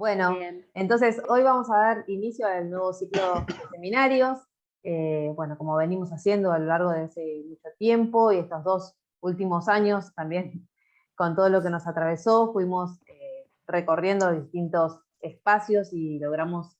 Bueno, Bien. entonces hoy vamos a dar inicio al nuevo ciclo de seminarios. Bueno, como venimos haciendo a lo largo de ese mucho tiempo y estos 2 últimos años también con todo lo que nos atravesó, fuimos recorriendo distintos espacios y logramos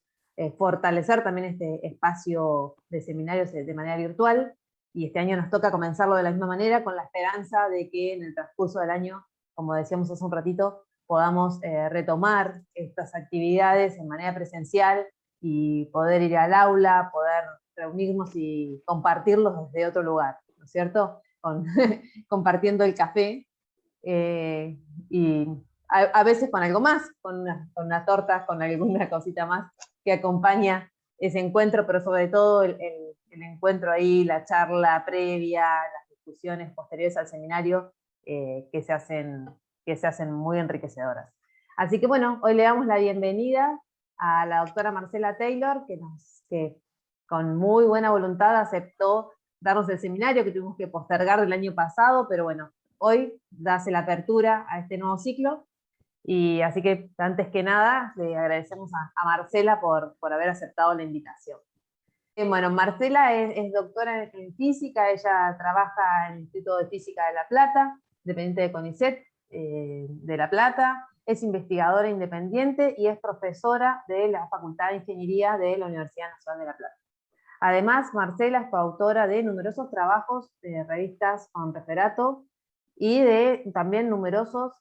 fortalecer también este espacio de seminarios de manera virtual. Y este año nos toca comenzarlo de la misma manera, con la esperanza de que en el transcurso del año, como decíamos hace un ratito, podamos retomar estas actividades en manera presencial y poder ir al aula, poder reunirnos y compartirlos desde otro lugar, ¿no es cierto? Compartiendo el café y a veces con algo más, con una torta, con alguna cosita más que acompaña ese encuentro, pero sobre todo el encuentro ahí, la charla previa, las discusiones posteriores al seminario que se hacen muy enriquecedoras. Así que bueno, hoy le damos la bienvenida a la doctora Marcela Taylor, que con muy buena voluntad aceptó darnos el seminario que tuvimos que postergar del año pasado, pero bueno, hoy darse la apertura a este nuevo ciclo. Y así que antes que nada le agradecemos a Marcela por haber aceptado la invitación. Bueno, Marcela es doctora en física, ella trabaja en el Instituto de Física de La Plata, dependiente de CONICET de La Plata, es investigadora independiente y es profesora de la Facultad de Ingeniería de la Universidad Nacional de La Plata. Además, Marcela es coautora de numerosos trabajos de revistas con referato y de también numerosas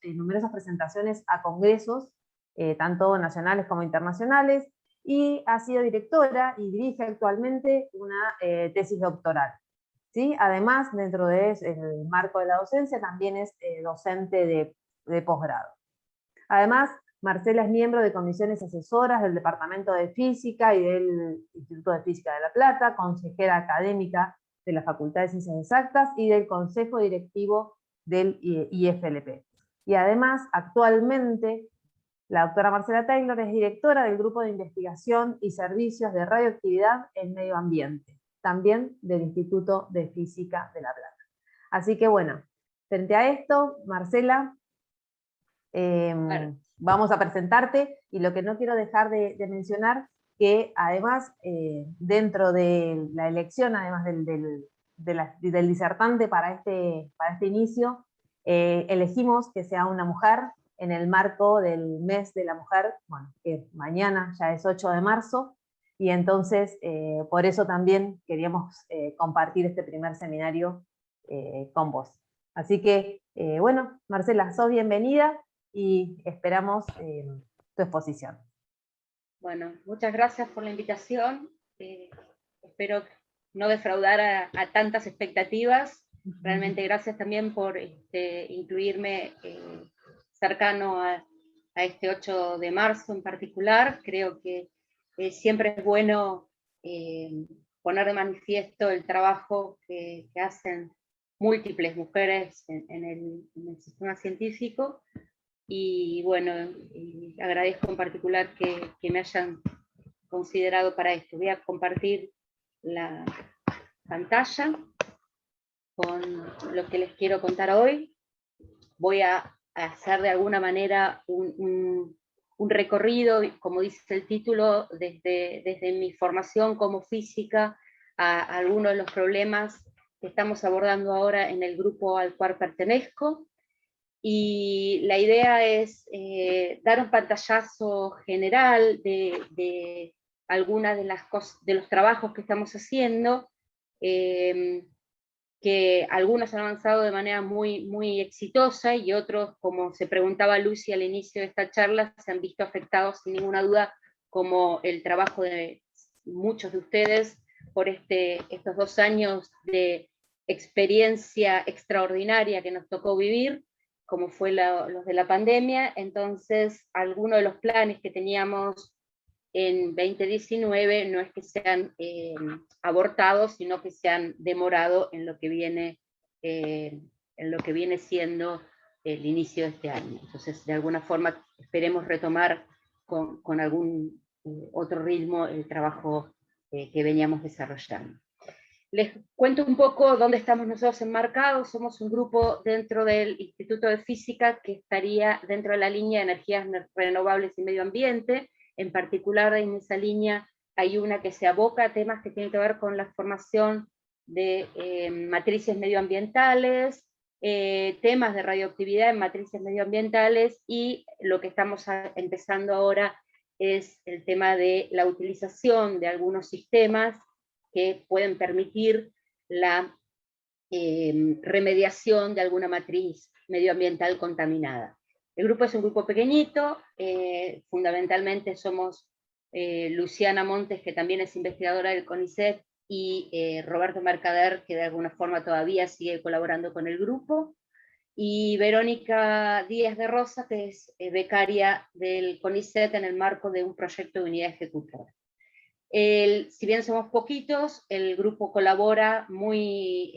presentaciones a congresos, tanto nacionales como internacionales, y ha sido directora y dirige actualmente una tesis doctoral. ¿Sí? Además, dentro del marco de la docencia, también es docente de posgrado. Además, Marcela es miembro de comisiones asesoras del Departamento de Física y del Instituto de Física de La Plata, consejera académica de la Facultad de Ciencias Exactas y del Consejo Directivo del IFLP. Y además, actualmente, la doctora Marcela Taylor es directora del Grupo de Investigación y Servicios de Radioactividad en Medio Ambiente, también del Instituto de Física de La Plata. Así que bueno, frente a esto, Marcela, vamos a presentarte, y lo que no quiero dejar de mencionar, que además, dentro de la elección, además del disertante para este inicio, elegimos que sea una mujer en el marco del mes de la mujer, bueno, que mañana ya es 8 de marzo, y entonces por eso también queríamos compartir este primer seminario con vos. Así que, bueno, Marcela, sos bienvenida y esperamos tu exposición. Bueno, muchas gracias por la invitación. Espero no defraudar a tantas expectativas. Realmente gracias también por incluirme cercano a este 8 de marzo en particular. Creo que siempre es bueno poner de manifiesto el trabajo que hacen múltiples mujeres en el sistema científico. Y bueno, agradezco en particular que me hayan considerado para esto. Voy a compartir la pantalla con lo que les quiero contar hoy. Voy a hacer de alguna manera un recorrido, como dice el título, desde mi formación como física a algunos de los problemas que estamos abordando ahora en el grupo al cual pertenezco. Y la idea es dar un pantallazo general de algunas de los trabajos que estamos haciendo, que algunos han avanzado de manera muy, muy exitosa y otros, como se preguntaba Lucy al inicio de esta charla, se han visto afectados sin ninguna duda, como el trabajo de muchos de ustedes por estos 2 años de experiencia extraordinaria que nos tocó vivir, como fue los de la pandemia. Entonces, algunos de los planes que teníamos en 2019 no es que se han abortado, sino que se han demorado en lo que viene siendo el inicio de este año. Entonces, de alguna forma, esperemos retomar con algún otro ritmo el trabajo que veníamos desarrollando. Les cuento un poco dónde estamos nosotros enmarcados. Somos un grupo dentro del Instituto de Física que estaría dentro de la línea de energías renovables y medio ambiente. En particular, en esa línea hay una que se aboca a temas que tienen que ver con la formación de matrices medioambientales, temas de radioactividad en matrices medioambientales, y lo que estamos empezando ahora es el tema de la utilización de algunos sistemas que pueden permitir la remediación de alguna matriz medioambiental contaminada. El grupo es un grupo pequeñito, fundamentalmente somos Luciana Montes, que también es investigadora del CONICET, y Roberto Mercader, que de alguna forma todavía sigue colaborando con el grupo, y Verónica Díaz de Rosa, que es becaria del CONICET en el marco de un proyecto de unidad ejecutora. Si bien somos poquitos, el grupo colabora muy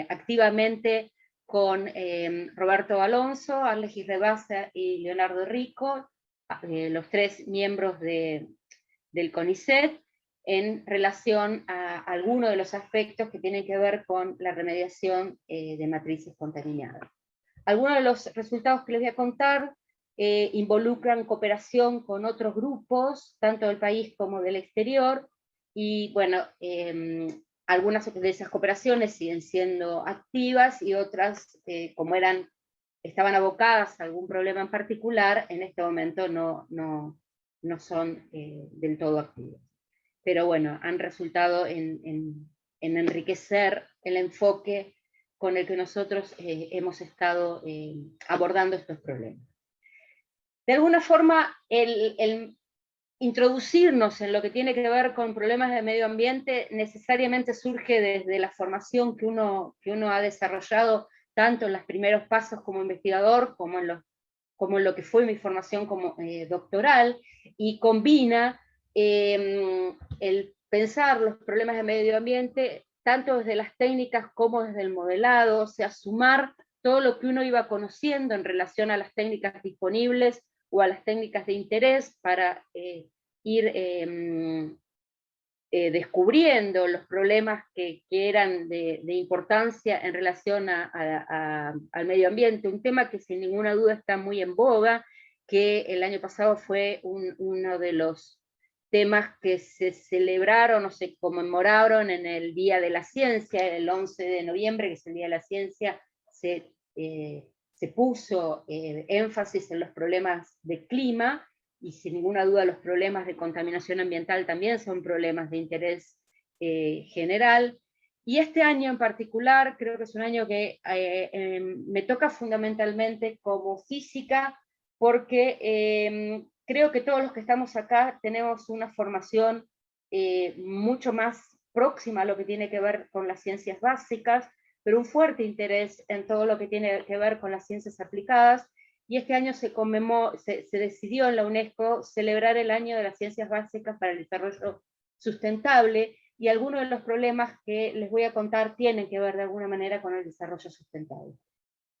activamente con Roberto Alonso, Arles Girrebasa y Leonardo Rico, los tres miembros del CONICET, en relación a algunos de los aspectos que tienen que ver con la remediación de matrices contaminadas. Algunos de los resultados que les voy a contar involucran cooperación con otros grupos, tanto del país como del exterior, y bueno, algunas de esas cooperaciones siguen siendo activas, y otras, como estaban abocadas a algún problema en particular, en este momento no son del todo activas. Pero bueno, han resultado en enriquecer el enfoque con el que nosotros hemos estado abordando estos problemas. De alguna forma, el introducirnos en lo que tiene que ver con problemas de medio ambiente necesariamente surge desde la formación que uno ha desarrollado, tanto en los primeros pasos como investigador, como en lo que fue mi formación como doctoral, y combina el pensar los problemas de medio ambiente tanto desde las técnicas como desde el modelado, o sea, sumar todo lo que uno iba conociendo en relación a las técnicas disponibles o a las técnicas de interés para ir descubriendo los problemas que eran de importancia en relación al medio ambiente, un tema que sin ninguna duda está muy en boga, que el año pasado fue uno de los temas que se celebraron o se conmemoraron en el Día de la Ciencia, el 11 de noviembre, que es el Día de la Ciencia, se puso énfasis en los problemas de clima, y sin ninguna duda los problemas de contaminación ambiental también son problemas de interés general. Y este año en particular creo que es un año que me toca fundamentalmente como física, porque creo que todos los que estamos acá tenemos una formación mucho más próxima a lo que tiene que ver con las ciencias básicas, pero un fuerte interés en todo lo que tiene que ver con las ciencias aplicadas, y este año se decidió en la UNESCO celebrar el año de las ciencias básicas para el desarrollo sustentable, y algunos de los problemas que les voy a contar tienen que ver de alguna manera con el desarrollo sustentable.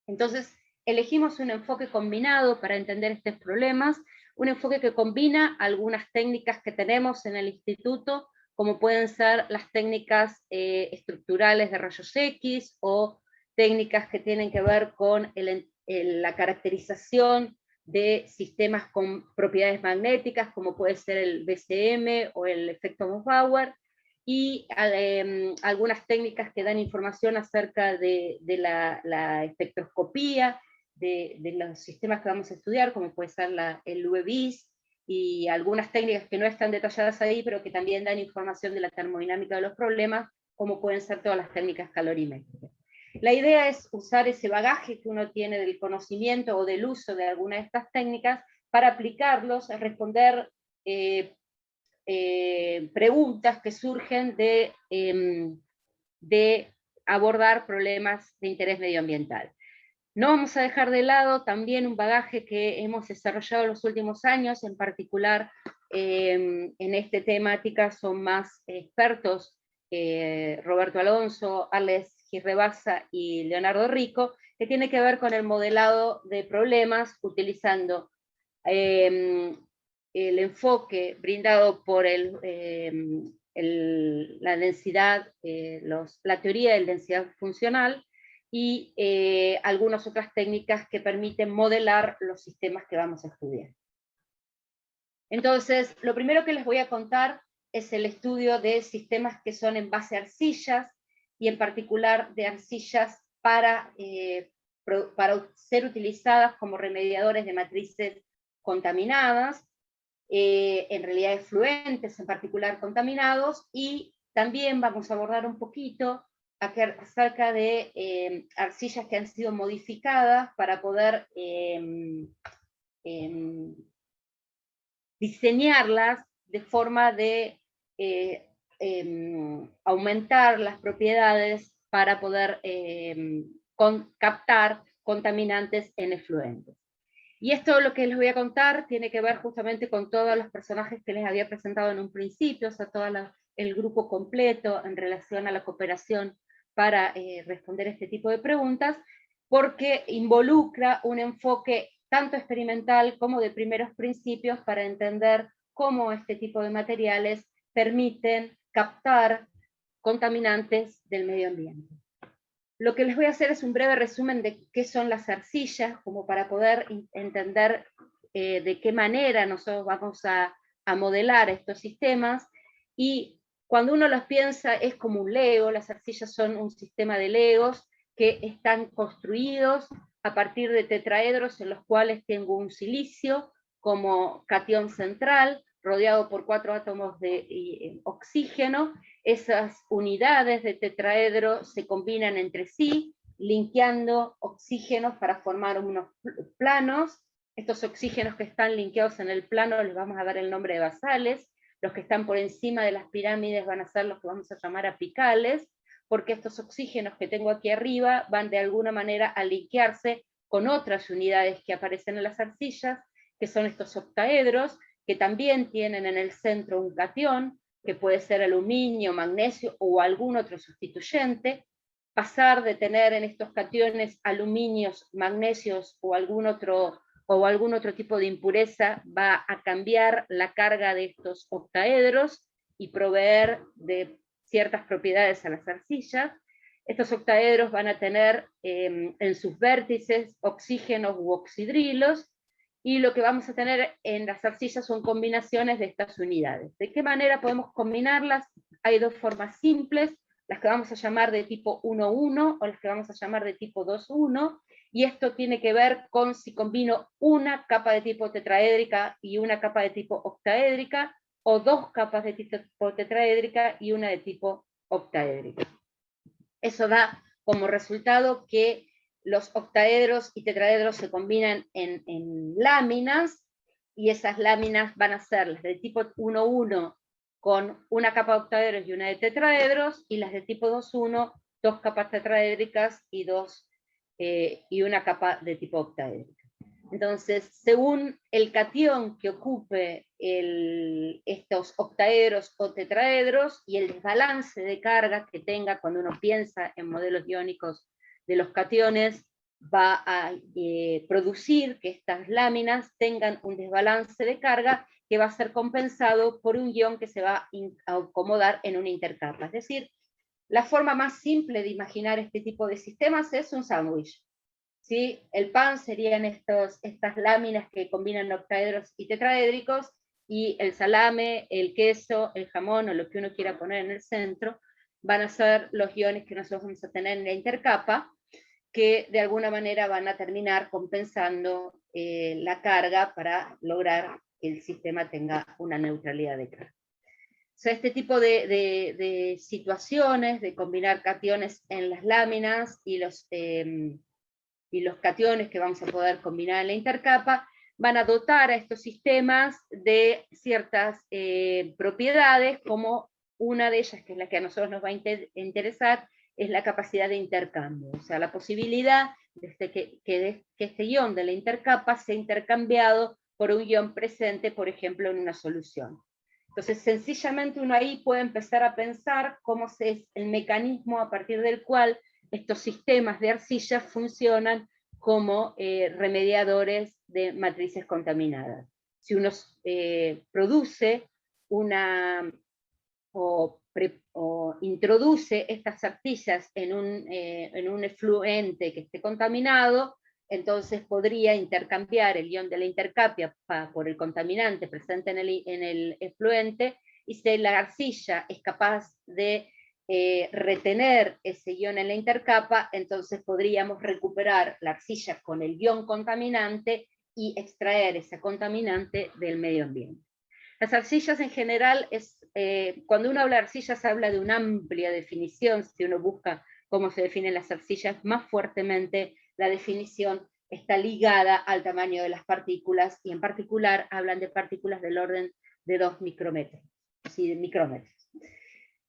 Entonces, elegimos un enfoque combinado para entender estos problemas, un enfoque que combina algunas técnicas que tenemos en el instituto, como pueden ser las técnicas estructurales de rayos X, o técnicas que tienen que ver con la caracterización de sistemas con propiedades magnéticas, como puede ser el BCM o el efecto von Bauer, y algunas técnicas que dan información acerca de la espectroscopía, de los sistemas que vamos a estudiar, como puede ser el UV-Vis, y algunas técnicas que no están detalladas ahí, pero que también dan información de la termodinámica de los problemas, como pueden ser todas las técnicas calorimétricas. La idea es usar ese bagaje que uno tiene del conocimiento o del uso de alguna de estas técnicas para aplicarlos a responder preguntas que surgen de abordar problemas de interés medioambiental. No vamos a dejar de lado también un bagaje que hemos desarrollado en los últimos años, en particular en esta temática son más expertos Roberto Alonso, Arles Girrebasa y Leonardo Rico, que tiene que ver con el modelado de problemas utilizando el enfoque brindado por el la densidad, la teoría de densidad funcional, y algunas otras técnicas que permiten modelar los sistemas que vamos a estudiar. Entonces, lo primero que les voy a contar es el estudio de sistemas que son en base a arcillas, y en particular de arcillas para ser utilizadas como remediadores de matrices contaminadas, en realidad efluentes, en particular contaminados, y también vamos a abordar un poquito acerca de arcillas que han sido modificadas para poder diseñarlas de forma de aumentar las propiedades para poder captar contaminantes en efluentes. Y esto, lo que les voy a contar, tiene que ver justamente con todos los personajes que les había presentado en un principio, o sea, todo el grupo completo en relación a la cooperación para responder este tipo de preguntas, porque involucra un enfoque tanto experimental como de primeros principios para entender cómo este tipo de materiales permiten captar contaminantes del medio ambiente. Lo que les voy a hacer es un breve resumen de qué son las arcillas, como para poder entender de qué manera nosotros vamos a modelar estos sistemas, y cuando uno los piensa es como un Lego. Las arcillas son un sistema de Legos que están construidos a partir de tetraedros en los cuales tengo un silicio como catión central, rodeado por 4 átomos de oxígeno. Esas unidades de tetraedro se combinan entre sí, linkeando oxígenos para formar unos planos. Estos oxígenos que están linkeados en el plano les vamos a dar el nombre de basales. Los que están por encima de las pirámides van a ser los que vamos a llamar apicales, porque estos oxígenos que tengo aquí arriba van de alguna manera a linkearse con otras unidades que aparecen en las arcillas, que son estos octaedros, que también tienen en el centro un catión, que puede ser aluminio, magnesio o algún otro sustituyente. Pasar de tener en estos cationes aluminios, magnesios o algún otro tipo de impureza va a cambiar la carga de estos octaedros y proveer de ciertas propiedades a las arcillas. Estos octaedros van a tener en sus vértices oxígenos u oxidrilos, y lo que vamos a tener en las arcillas son combinaciones de estas unidades. ¿De qué manera podemos combinarlas? Hay dos formas simples, las que vamos a llamar de tipo 1,1 o las que vamos a llamar de tipo 2,1, y esto tiene que ver con si combino una capa de tipo tetraédrica y una capa de tipo octaédrica, o dos capas de tipo tetraédrica y una de tipo octaédrica. Eso da como resultado que los octaedros y tetraedros se combinan en láminas, y esas láminas van a ser las de tipo 1,1 con una capa de octaedros y una de tetraedros, y las de tipo 2,1, dos capas tetraédricas y una capa de tipo octaédrica. Entonces, según el catión que ocupe estos octaedros o tetraedros y el desbalance de carga que tenga, cuando uno piensa en modelos iónicos de los cationes, va a producir que estas láminas tengan un desbalance de carga que va a ser compensado por un ion que se va a acomodar en una intercapa. Es decir, la forma más simple de imaginar este tipo de sistemas es un sándwich. ¿Sí? El pan serían estas láminas que combinan octaedros y tetraédricos, y el salame, el queso, el jamón o lo que uno quiera poner en el centro van a ser los iones que nosotros vamos a tener en la intercapa, que de alguna manera van a terminar compensando la carga para lograr que el sistema tenga una neutralidad de carga. O sea, este tipo de situaciones, de combinar cationes en las láminas y los cationes que vamos a poder combinar en la intercapa, van a dotar a estos sistemas de ciertas propiedades, como una de ellas, que es la que a nosotros nos va a interesar, es la capacidad de intercambio. O sea, la posibilidad de que este ion de la intercapa sea intercambiado por un ion presente, por ejemplo, en una solución. Entonces, sencillamente uno ahí puede empezar a pensar cómo es el mecanismo a partir del cual estos sistemas de arcilla funcionan como remediadores de matrices contaminadas. Si uno produce una o introduce estas arcillas en un efluente que esté contaminado, entonces podría intercambiar el ion de la intercapia por el contaminante presente en el efluente, y si la arcilla es capaz de retener ese ion en la intercapa, entonces podríamos recuperar la arcilla con el ion contaminante y extraer ese contaminante del medio ambiente. Las arcillas en general, cuando uno habla de arcillas habla de una amplia definición. Si uno busca cómo se definen las arcillas, más fuertemente la definición está ligada al tamaño de las partículas, y en particular hablan de partículas del orden de 2 micrómetros. ¿Sí? Micrómetros.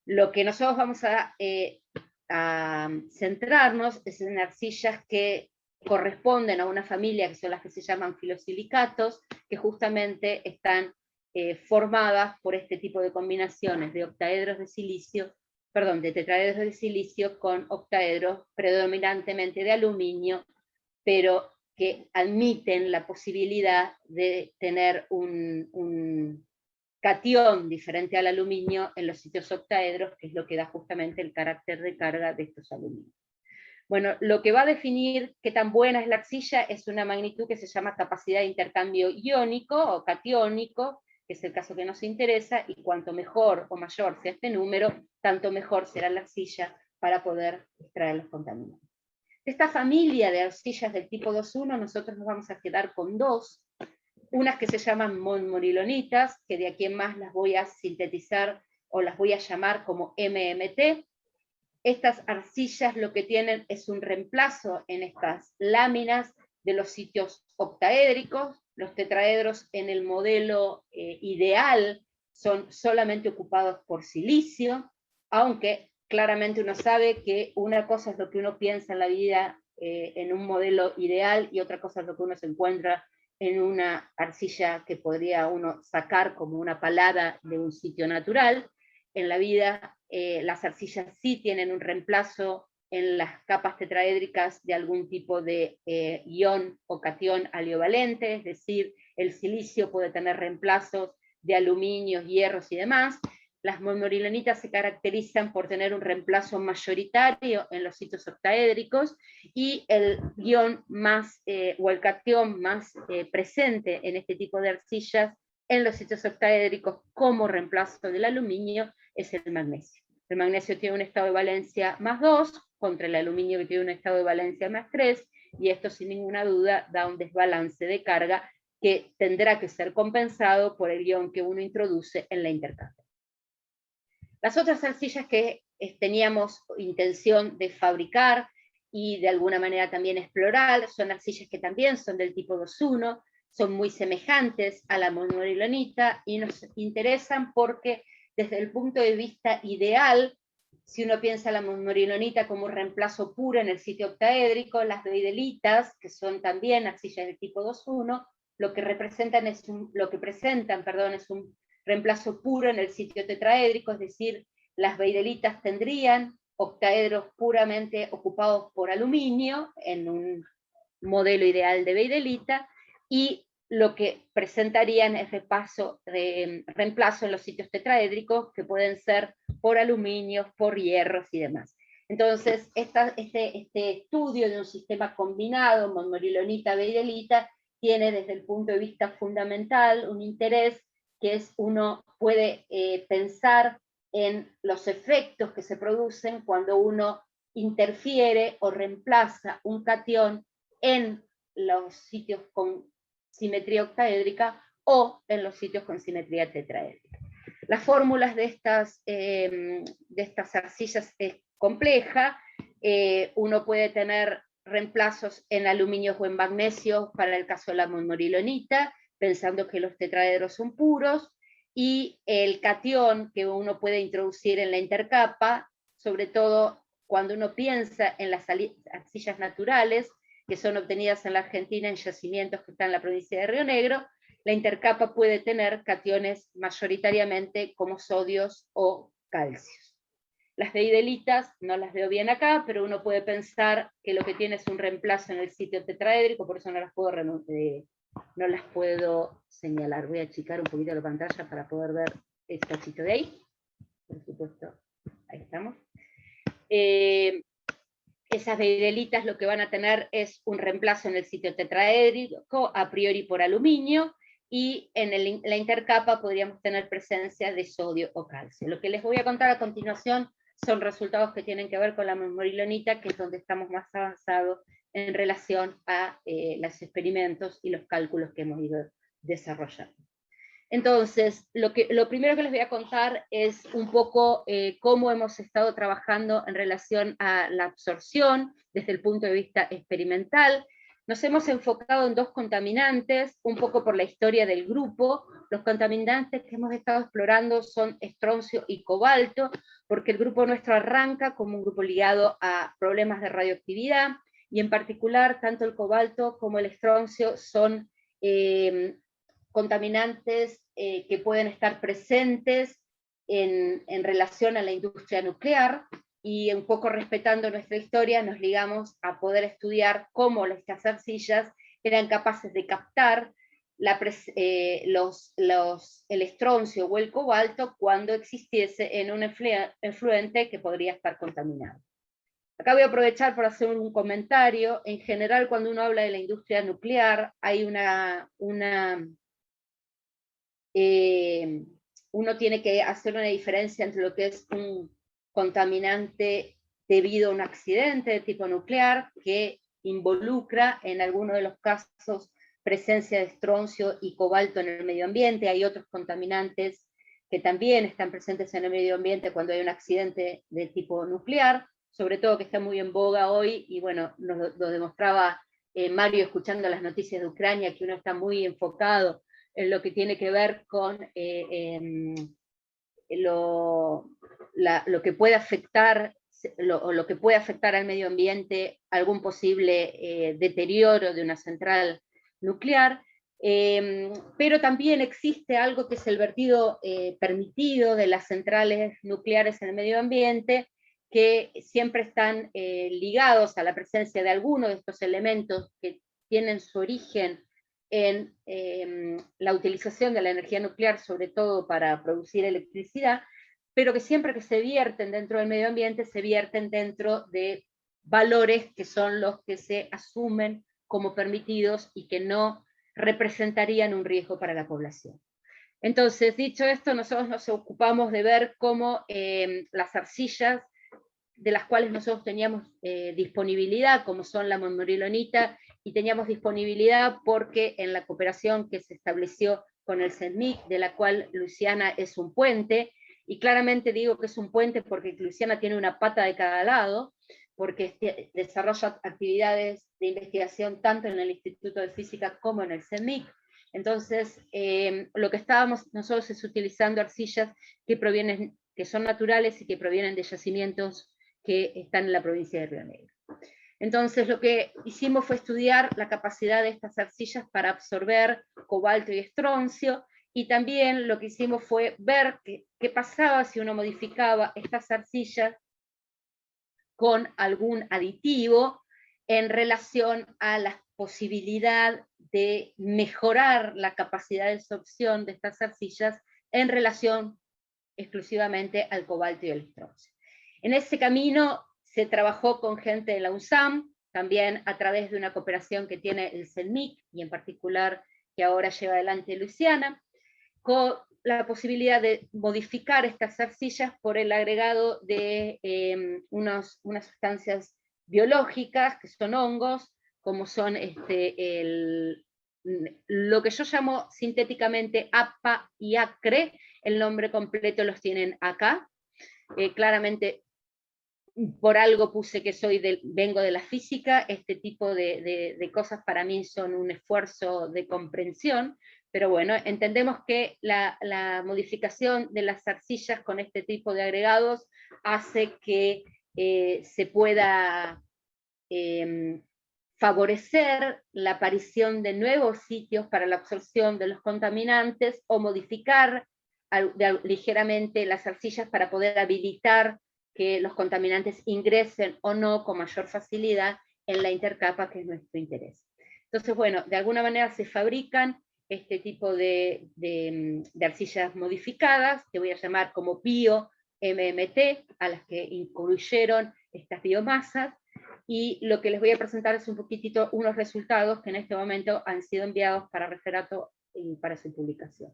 Lo que nosotros vamos a centrarnos es en arcillas que corresponden a una familia, que son las que se llaman filosilicatos, que justamente están formadas por este tipo de combinaciones de octaedros de silicio, de tetraedros de silicio con octaedros predominantemente de aluminio, pero que admiten la posibilidad de tener un catión diferente al aluminio en los sitios octaedros, que es lo que da justamente el carácter de carga de estos aluminios. Bueno, lo que va a definir qué tan buena es la arcilla es una magnitud que se llama capacidad de intercambio iónico o catiónico, que es el caso que nos interesa, y cuanto mejor o mayor sea este número, tanto mejor será la arcilla para poder extraer los contaminantes. De esta familia de arcillas del tipo 2.1, nosotros nos vamos a quedar con dos, unas que se llaman monomorilonitas, que de aquí en más las voy a sintetizar o las voy a llamar como MMT. Estas arcillas lo que tienen es un reemplazo en estas láminas de los sitios octaédricos. Los tetraedros en el modelo ideal son solamente ocupados por silicio, aunque claramente uno sabe que una cosa es lo que uno piensa en la vida en un modelo ideal, y otra cosa es lo que uno se encuentra en una arcilla que podría uno sacar como una palada de un sitio natural. En la vida las arcillas sí tienen un reemplazo en las capas tetraédricas de algún tipo de ion o catión aliovalente, es decir, el silicio puede tener reemplazos de aluminios, hierros y demás. Las monomorilonitas se caracterizan por tener un reemplazo mayoritario en los sitios octaédricos, y el ion más, o el catión más presente en este tipo de arcillas en los sitios octaédricos como reemplazo del aluminio es el magnesio. El magnesio tiene un estado de valencia más 2 contra el aluminio, que tiene un estado de valencia más 3, y esto sin ninguna duda da un desbalance de carga que tendrá que ser compensado por el ion que uno introduce en la intercambio. Las otras arcillas que teníamos intención de fabricar y de alguna manera también explorar son arcillas que también son del tipo 2.1, son muy semejantes a la monomorilonita y nos interesan porque desde el punto de vista ideal, si uno piensa la monomorilonita como un reemplazo puro en el sitio octaédrico, las beidelitas, que son también arcillas de tipo 2.1, lo que presentan es un reemplazo puro en el sitio tetraédrico, es decir, las beidelitas tendrían octaedros puramente ocupados por aluminio en un modelo ideal de beidelita, y lo que presentarían es reemplazo en los sitios tetraédricos, que pueden ser por aluminios, por hierros y demás. Entonces, este estudio de un sistema combinado, monomorilonita-beidelita, tiene desde el punto de vista fundamental un interés, que es uno puede pensar en los efectos que se producen cuando uno interfiere o reemplaza un catión en los sitios con simetría octaédrica o en los sitios con simetría tetraédrica. Las fórmulas de estas arcillas es compleja. Uno puede tener reemplazos en aluminios o en magnesios para el caso de la monomorilonita, pensando que los tetraedros son puros, y el catión que uno puede introducir en la intercapa, sobre todo cuando uno piensa en las arcillas naturales, que son obtenidas en la Argentina en yacimientos que están en la provincia de Río Negro, la intercapa puede tener cationes mayoritariamente como sodios o calcios. Las beidelitas no las veo bien acá, pero uno puede pensar que lo que tiene es un reemplazo en el sitio tetraédrico, por eso no las puedo señalar. Voy a achicar un poquito la pantalla para poder ver este cachito de ahí. por supuesto, ahí estamos. Esas virelitas lo que van a tener es un reemplazo en el sitio tetraédrico, a priori por aluminio, y en la intercapa podríamos tener presencia de sodio o calcio. Lo que les voy a contar a continuación son resultados que tienen que ver con la morilonita, que es donde estamos más avanzados en relación a los experimentos y los cálculos que hemos ido desarrollando. Entonces, lo primero que les voy a contar es un poco cómo hemos estado trabajando en relación a la absorción desde el punto de vista experimental. Nos hemos enfocado en dos contaminantes, un poco por la historia del grupo. Los contaminantes que hemos estado explorando son estroncio y cobalto, porque el grupo nuestro arranca como un grupo ligado a problemas de radioactividad, y en particular tanto el cobalto como el estroncio son contaminantes que pueden estar presentes en relación a la industria nuclear, y un poco respetando nuestra historia nos ligamos a poder estudiar cómo estas arcillas eran capaces de captar el estroncio o el cobalto cuando existiese en un efluente que podría estar contaminado. Acá voy a aprovechar para hacer un comentario. En general, cuando uno habla de la industria nuclear, hay uno tiene que hacer una diferencia entre lo que es un contaminante debido a un accidente de tipo nuclear, que involucra en algunos de los casos presencia de estroncio y cobalto en el medio ambiente. Hay otros contaminantes que también están presentes en el medio ambiente cuando hay un accidente de tipo nuclear, sobre todo que está muy en boga hoy, y bueno, nos lo demostraba Mario escuchando las noticias de Ucrania, que uno está muy enfocado en lo que tiene que ver con lo que puede afectar, lo que puede afectar al medio ambiente, algún posible deterioro de una central nuclear, pero también existe algo que es el vertido permitido de las centrales nucleares en el medio ambiente, que siempre están ligados a la presencia de alguno de estos elementos que tienen su origen en la utilización de la energía nuclear, sobre todo para producir electricidad, pero que siempre que se vierten dentro del medio ambiente, se vierten dentro de valores que son los que se asumen como permitidos y que no representarían un riesgo para la población. Entonces, dicho esto, nosotros nos ocupamos de ver cómo las arcillas de las cuales nosotros teníamos disponibilidad, como son la morilonita, y teníamos disponibilidad porque en la cooperación que se estableció con el CENMIC, de la cual Luciana es un puente, y claramente digo que es un puente porque Luciana tiene una pata de cada lado, porque desarrolla actividades de investigación tanto en el Instituto de Física como en el CENMIC. Entonces, lo que estábamos nosotros es utilizando arcillas que son naturales y que provienen de yacimientos que están en la provincia de Río Negro. Entonces lo que hicimos fue estudiar la capacidad de estas arcillas para absorber cobalto y estroncio, y también lo que hicimos fue ver qué pasaba si uno modificaba estas arcillas con algún aditivo en relación a la posibilidad de mejorar la capacidad de absorción de estas arcillas en relación exclusivamente al cobalto y al estroncio. En ese camino se trabajó con gente de la UNSAM, también a través de una cooperación que tiene el CENMIC, y en particular que ahora lleva adelante Luciana, con la posibilidad de modificar estas arcillas por el agregado de unas sustancias biológicas, que son hongos, como son lo que yo llamo sintéticamente APA y ACRE, el nombre completo los tienen acá. Claramente, por algo puse que vengo de la física. Este tipo de cosas para mí son un esfuerzo de comprensión, pero bueno, entendemos que la modificación de las arcillas con este tipo de agregados hace que se pueda favorecer la aparición de nuevos sitios para la absorción de los contaminantes, o modificar ligeramente las arcillas para poder habilitar que los contaminantes ingresen o no con mayor facilidad en la intercapa, que es nuestro interés. Entonces, bueno, de alguna manera se fabrican este tipo de arcillas modificadas, que voy a llamar como bio MMT, a las que incluyeron estas biomasas, y lo que les voy a presentar es un poquitito unos resultados que en este momento han sido enviados para referato y para su publicación.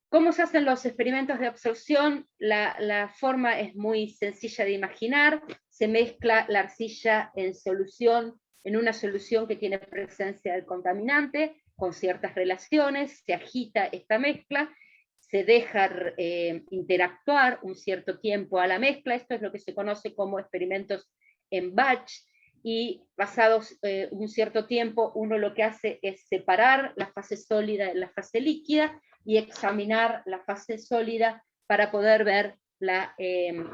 ¿Cómo se hacen los experimentos de absorción? La forma es muy sencilla de imaginar. Se mezcla la arcilla en solución, en una solución que tiene presencia del contaminante, con ciertas relaciones, se agita esta mezcla, se deja interactuar un cierto tiempo a la mezcla. Esto es lo que se conoce como experimentos en batch, y pasados un cierto tiempo uno lo que hace es separar la fase sólida de la fase líquida y examinar la fase sólida para poder ver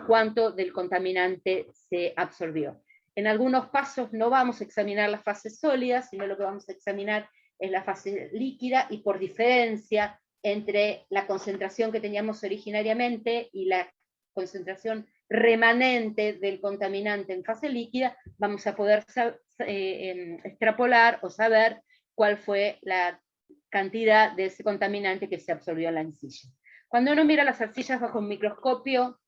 cuánto del contaminante se absorbió. En algunos pasos no vamos a examinar la fase sólida, sino lo que vamos a examinar es la fase líquida, y por diferencia entre la concentración que teníamos originariamente y la concentración remanente del contaminante en fase líquida, vamos a poder extrapolar o saber cuál fue la cantidad de ese contaminante que se absorbió en la arcilla. Cuando uno mira las arcillas bajo un microscopio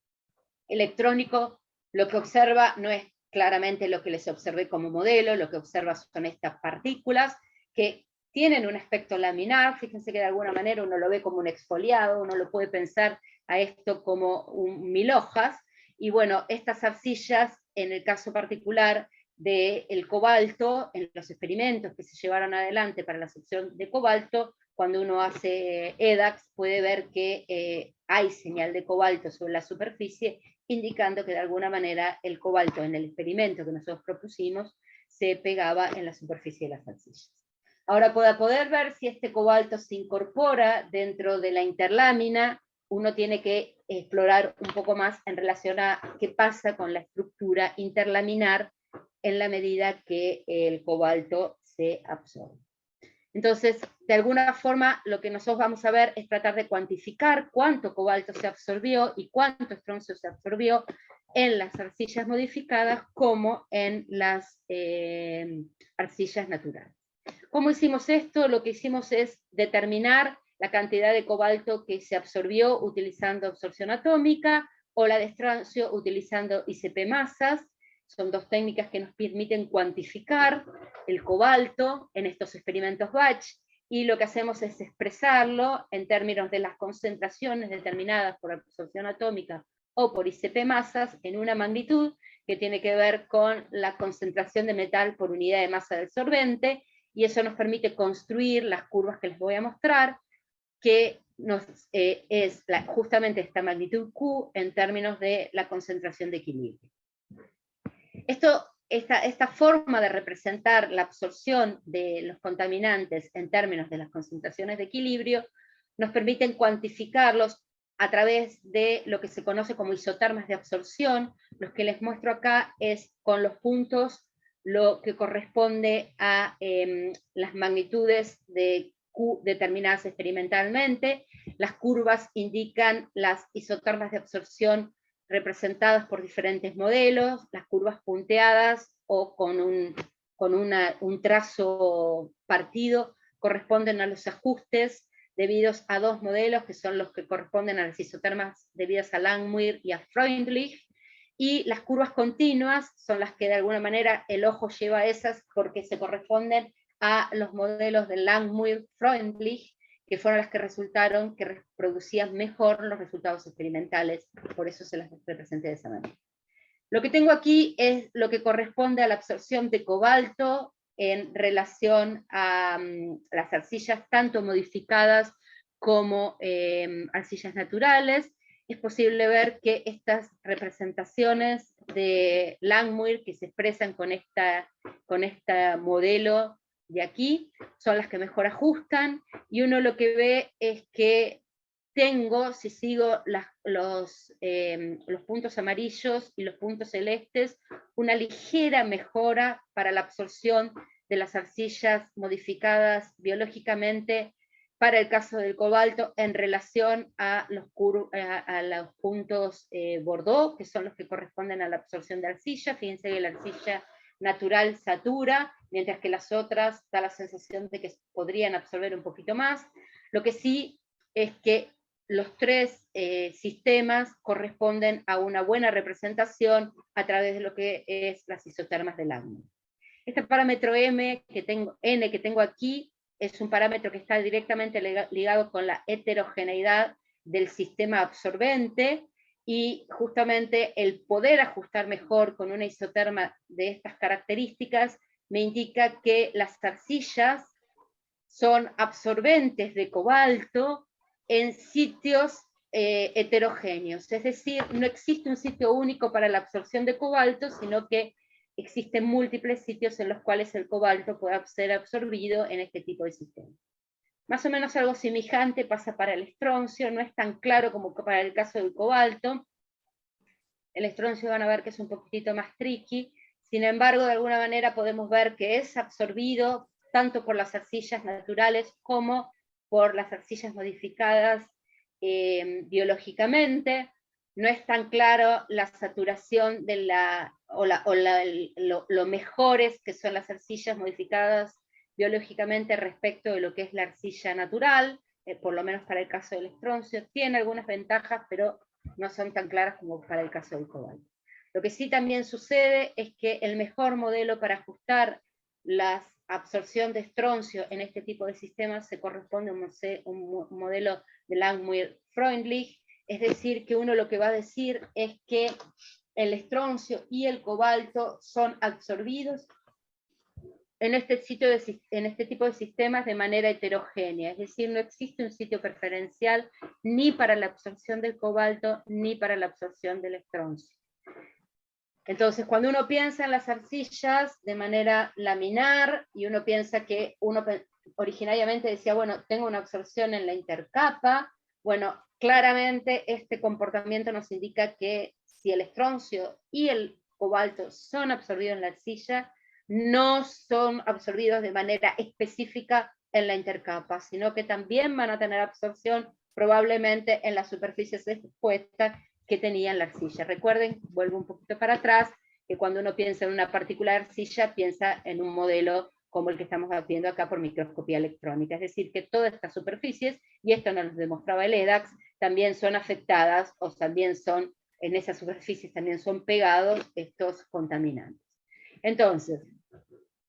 electrónico, lo que observa no es claramente lo que les observé como modelo, lo que observa son estas partículas que tienen un aspecto laminar. Fíjense que de alguna manera uno lo ve como un exfoliado, uno lo puede pensar a esto como mil hojas, y bueno, estas arcillas, en el caso particular del cobalto, en los experimentos que se llevaron adelante para la sección de cobalto, cuando uno hace EDAX puede ver que hay señal de cobalto sobre la superficie, indicando que de alguna manera el cobalto en el experimento que nosotros propusimos se pegaba en la superficie de las arcillas. Ahora, para poder ver si este cobalto se incorpora dentro de la interlámina, uno tiene que explorar un poco más en relación a qué pasa con la estructura interlaminar en la medida que el cobalto se absorbe. Entonces, de alguna forma, lo que nosotros vamos a ver es tratar de cuantificar cuánto cobalto se absorbió y cuánto estroncio se absorbió en las arcillas modificadas como en las arcillas naturales. ¿Cómo hicimos esto? Lo que hicimos es determinar la cantidad de cobalto que se absorbió utilizando absorción atómica, o la de estroncio utilizando ICP masas. Son dos técnicas que nos permiten cuantificar el cobalto en estos experimentos batch, y lo que hacemos es expresarlo en términos de las concentraciones determinadas por absorción atómica o por ICP masas en una magnitud que tiene que ver con la concentración de metal por unidad de masa del sorbente, y eso nos permite construir las curvas que les voy a mostrar, que es justamente esta magnitud Q en términos de la concentración de equilibrio. Esta forma de representar la absorción de los contaminantes en términos de las concentraciones de equilibrio nos permiten cuantificarlos a través de lo que se conoce como isotermas de absorción. Los que les muestro acá es con los puntos lo que corresponde a las magnitudes de Q determinadas experimentalmente. Las curvas indican las isotermas de absorción representadas por diferentes modelos, las curvas punteadas o con un trazo partido corresponden a los ajustes debidos a dos modelos que son los que corresponden a las isotermas debidas a Langmuir y a Freundlich, y las curvas continuas son las que de alguna manera el ojo lleva a esas porque se corresponden a los modelos de Langmuir-Freundlich, que fueron las que resultaron que reproducían mejor los resultados experimentales, por eso se las representé de esa manera. Lo que tengo aquí es lo que corresponde a la absorción de cobalto en relación a las arcillas tanto modificadas como arcillas naturales. Es posible ver que estas representaciones de Langmuir que se expresan con este modelo de aquí, son las que mejor ajustan, y uno lo que ve es que tengo, si sigo los puntos amarillos y los puntos celestes, una ligera mejora para la absorción de las arcillas modificadas biológicamente para el caso del cobalto en relación a los puntos Bordeaux, que son los que corresponden a la absorción de arcilla. Fíjense que la arcilla natural satura, mientras que las otras da la sensación de que podrían absorber un poquito más. Lo que sí es que los tres sistemas corresponden a una buena representación a través de lo que es las isotermas del Langmuir. Este parámetro n que tengo aquí es un parámetro que está directamente ligado con la heterogeneidad del sistema absorbente, y justamente el poder ajustar mejor con una isoterma de estas características me indica que las arcillas son absorbentes de cobalto en sitios heterogéneos, es decir, no existe un sitio único para la absorción de cobalto, sino que existen múltiples sitios en los cuales el cobalto puede ser absorbido en este tipo de sistema. Más o menos algo semejante pasa para el estroncio, no es tan claro como para el caso del cobalto. El estroncio van a ver que es un poquitito más tricky, sin embargo, de alguna manera podemos ver que es absorbido tanto por las arcillas naturales como por las arcillas modificadas biológicamente. No es tan claro la saturación de lo mejores que son las arcillas modificadas biológicamente respecto de lo que es la arcilla natural, por lo menos para el caso del estroncio. Tiene algunas ventajas, pero no son tan claras como para el caso del cobalto. Lo que sí también sucede es que el mejor modelo para ajustar la absorción de estroncio en este tipo de sistemas se corresponde a un modelo de Langmuir-Freundlich, es decir, que uno lo que va a decir es que el estroncio y el cobalto son absorbidos en este tipo de sistemas de manera heterogénea, es decir, no existe un sitio preferencial ni para la absorción del cobalto ni para la absorción del estroncio. Entonces, cuando uno piensa en las arcillas de manera laminar, y uno piensa que originariamente decía, bueno, tengo una absorción en la intercapa, bueno, claramente este comportamiento nos indica que si el estroncio y el cobalto son absorbidos en la arcilla, no son absorbidos de manera específica en la intercapa, sino que también van a tener absorción probablemente en las superficies expuestas que tenía en la arcilla. Recuerden, vuelvo un poquito para atrás, que cuando uno piensa en una particular arcilla, piensa en un modelo como el que estamos viendo acá por microscopía electrónica. Es decir, que todas estas superficies, y esto nos lo demostraba el EDAX, también son afectadas, o también son, en esas superficies también son pegados estos contaminantes. Entonces,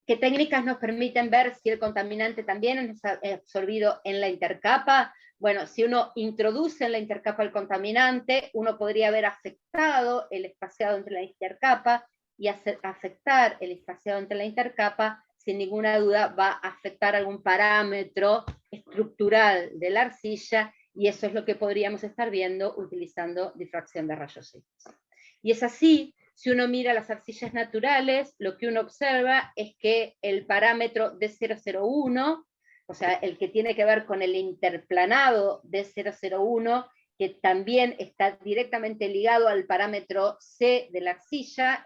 ¿qué técnicas nos permiten ver si el contaminante también es absorbido en la intercapa? Bueno, si uno introduce en la intercapa el contaminante, uno podría haber afectado el espaciado entre la intercapa, y afectar el espaciado entre la intercapa, sin ninguna duda va a afectar algún parámetro estructural de la arcilla, y eso es lo que podríamos estar viendo utilizando difracción de rayos X. Y es así. Si uno mira las arcillas naturales, lo que uno observa es que el parámetro D001, o sea, el que tiene que ver con el interplanado D001, que también está directamente ligado al parámetro C de la arcilla,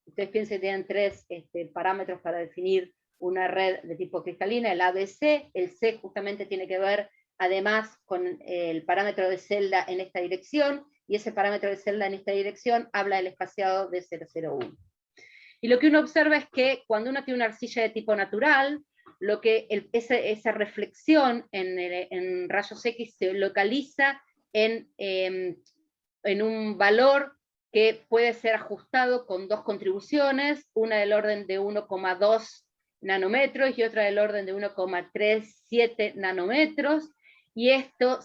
ustedes piensen que tienen tres parámetros para definir una red de tipo cristalina, el ABC, el C justamente tiene que ver además con el parámetro de celda en esta dirección, y ese parámetro de celda en esta dirección habla del espaciado de 001. Y lo que uno observa es que cuando uno tiene una arcilla de tipo natural, esa reflexión en rayos X se localiza en un valor que puede ser ajustado con dos contribuciones, una del orden de 1,2 nanómetros y otra del orden de 1,37 nanómetros, y esto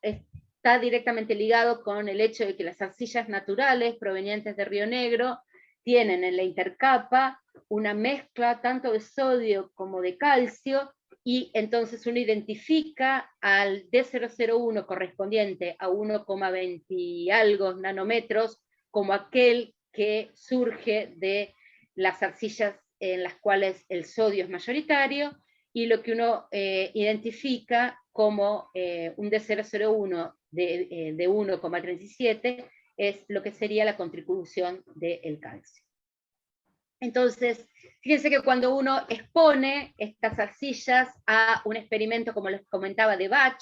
está directamente ligado con el hecho de que las arcillas naturales provenientes de Río Negro tienen en la intercapa una mezcla tanto de sodio como de calcio, y entonces uno identifica al D001 correspondiente a 1,20 y algo nanómetros como aquel que surge de las arcillas en las cuales el sodio es mayoritario, y lo que uno identifica como un D001 de 1,37 es lo que sería la contribución del calcio. Entonces, fíjense que cuando uno expone estas arcillas a un experimento, como les comentaba, de Bach,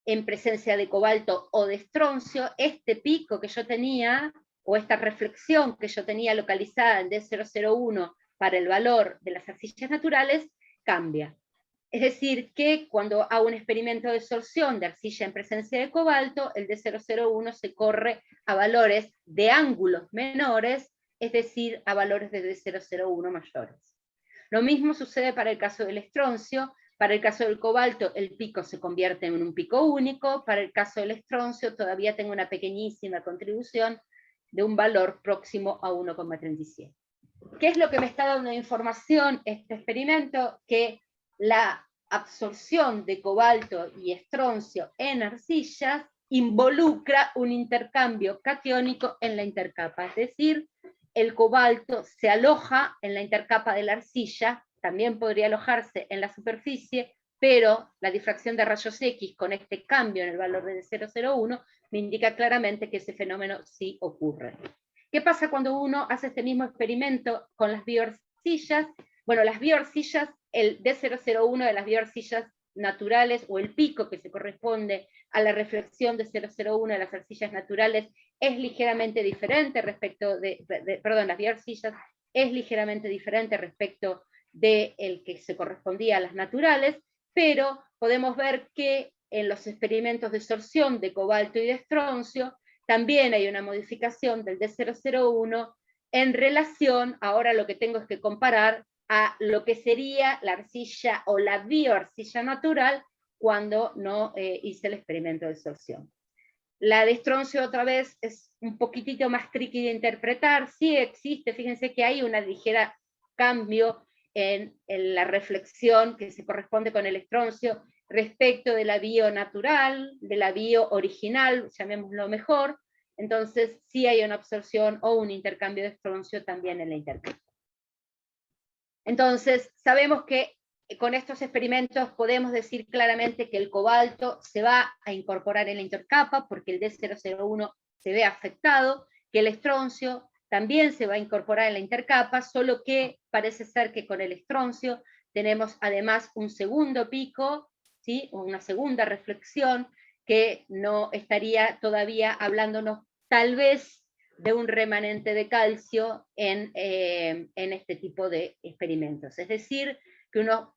en presencia de cobalto o de estroncio, este pico que yo tenía, o esta reflexión que yo tenía localizada en D001 para el valor de las arcillas naturales, cambia. Es decir, que cuando hago un experimento de sorción de arcilla en presencia de cobalto, el D001 se corre a valores de ángulos menores, es decir, a valores de D001 mayores. Lo mismo sucede para el caso del estroncio. Para el caso del cobalto, el pico se convierte en un pico único. Para el caso del estroncio, todavía tengo una pequeñísima contribución de un valor próximo a 1,37. ¿Qué es lo que me está dando información este experimento? Que la absorción de cobalto y estroncio en arcillas involucra un intercambio catiónico en la intercapa, es decir, el cobalto se aloja en la intercapa de la arcilla, también podría alojarse en la superficie, pero la difracción de rayos X con este cambio en el valor de 0,01 me indica claramente que ese fenómeno sí ocurre. ¿Qué pasa cuando uno hace este mismo experimento con las bioarcillas? Bueno, las bioarcillas, el D001 de las bioarcillas naturales, o el pico que se corresponde a la reflexión de 0,01 de las arcillas naturales, es ligeramente diferente respecto las bioarcillas es ligeramente diferente respecto del que se correspondía a las naturales, pero podemos ver que en los experimentos de sorción de cobalto y de estroncio, también hay una modificación del D001 en relación, ahora lo que tengo es que comparar a lo que sería la arcilla o la bioarcilla natural cuando no hice el experimento de sorción. La de estroncio otra vez es un poquitito más tricky de interpretar, sí existe, fíjense que hay una ligera cambio en la reflexión que se corresponde con el estroncio respecto de la bio natural, de la bio original, llamémoslo mejor, entonces sí hay una absorción o un intercambio de estroncio también en la intercambio. Entonces sabemos que con estos experimentos podemos decir claramente que el cobalto se va a incorporar en la intercapa porque el D001 se ve afectado, que el estroncio también se va a incorporar en la intercapa, solo que parece ser que con el estroncio tenemos además un segundo pico, ¿sí? Una segunda reflexión que no estaría todavía hablándonos tal vez de un remanente de calcio en este tipo de experimentos. Es decir, que uno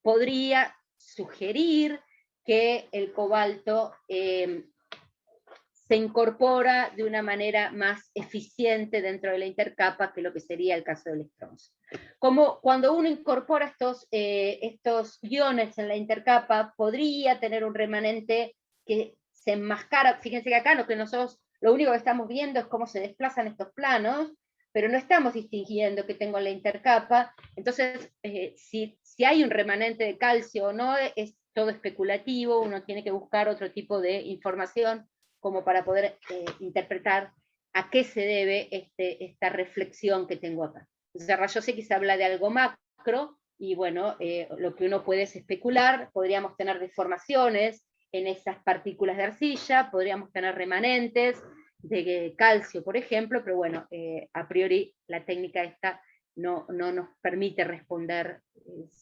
podría sugerir que el cobalto se incorpora de una manera más eficiente dentro de la intercapa que lo que sería el caso del estroncio. Como cuando uno incorpora estos iones en la intercapa, podría tener un remanente que se enmascara. Fíjense que acá lo único que estamos viendo es cómo se desplazan estos planos, pero no estamos distinguiendo que tengo la intercapa. Entonces, si hay un remanente de calcio o no, es todo especulativo, uno tiene que buscar otro tipo de información como para poder interpretar a qué se debe esta reflexión que tengo acá. Entonces, rayos X habla de algo macro, y bueno, lo que uno puede es especular, podríamos tener deformaciones en esas partículas de arcilla, podríamos tener remanentes de calcio, por ejemplo, pero bueno, a priori la técnica esta no nos permite responder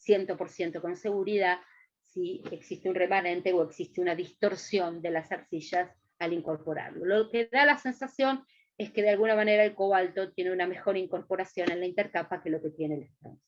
100% con seguridad si existe un remanente o existe una distorsión de las arcillas al incorporarlo. Lo que da la sensación es que de alguna manera el cobalto tiene una mejor incorporación en la intercapa que lo que tiene el estroncio.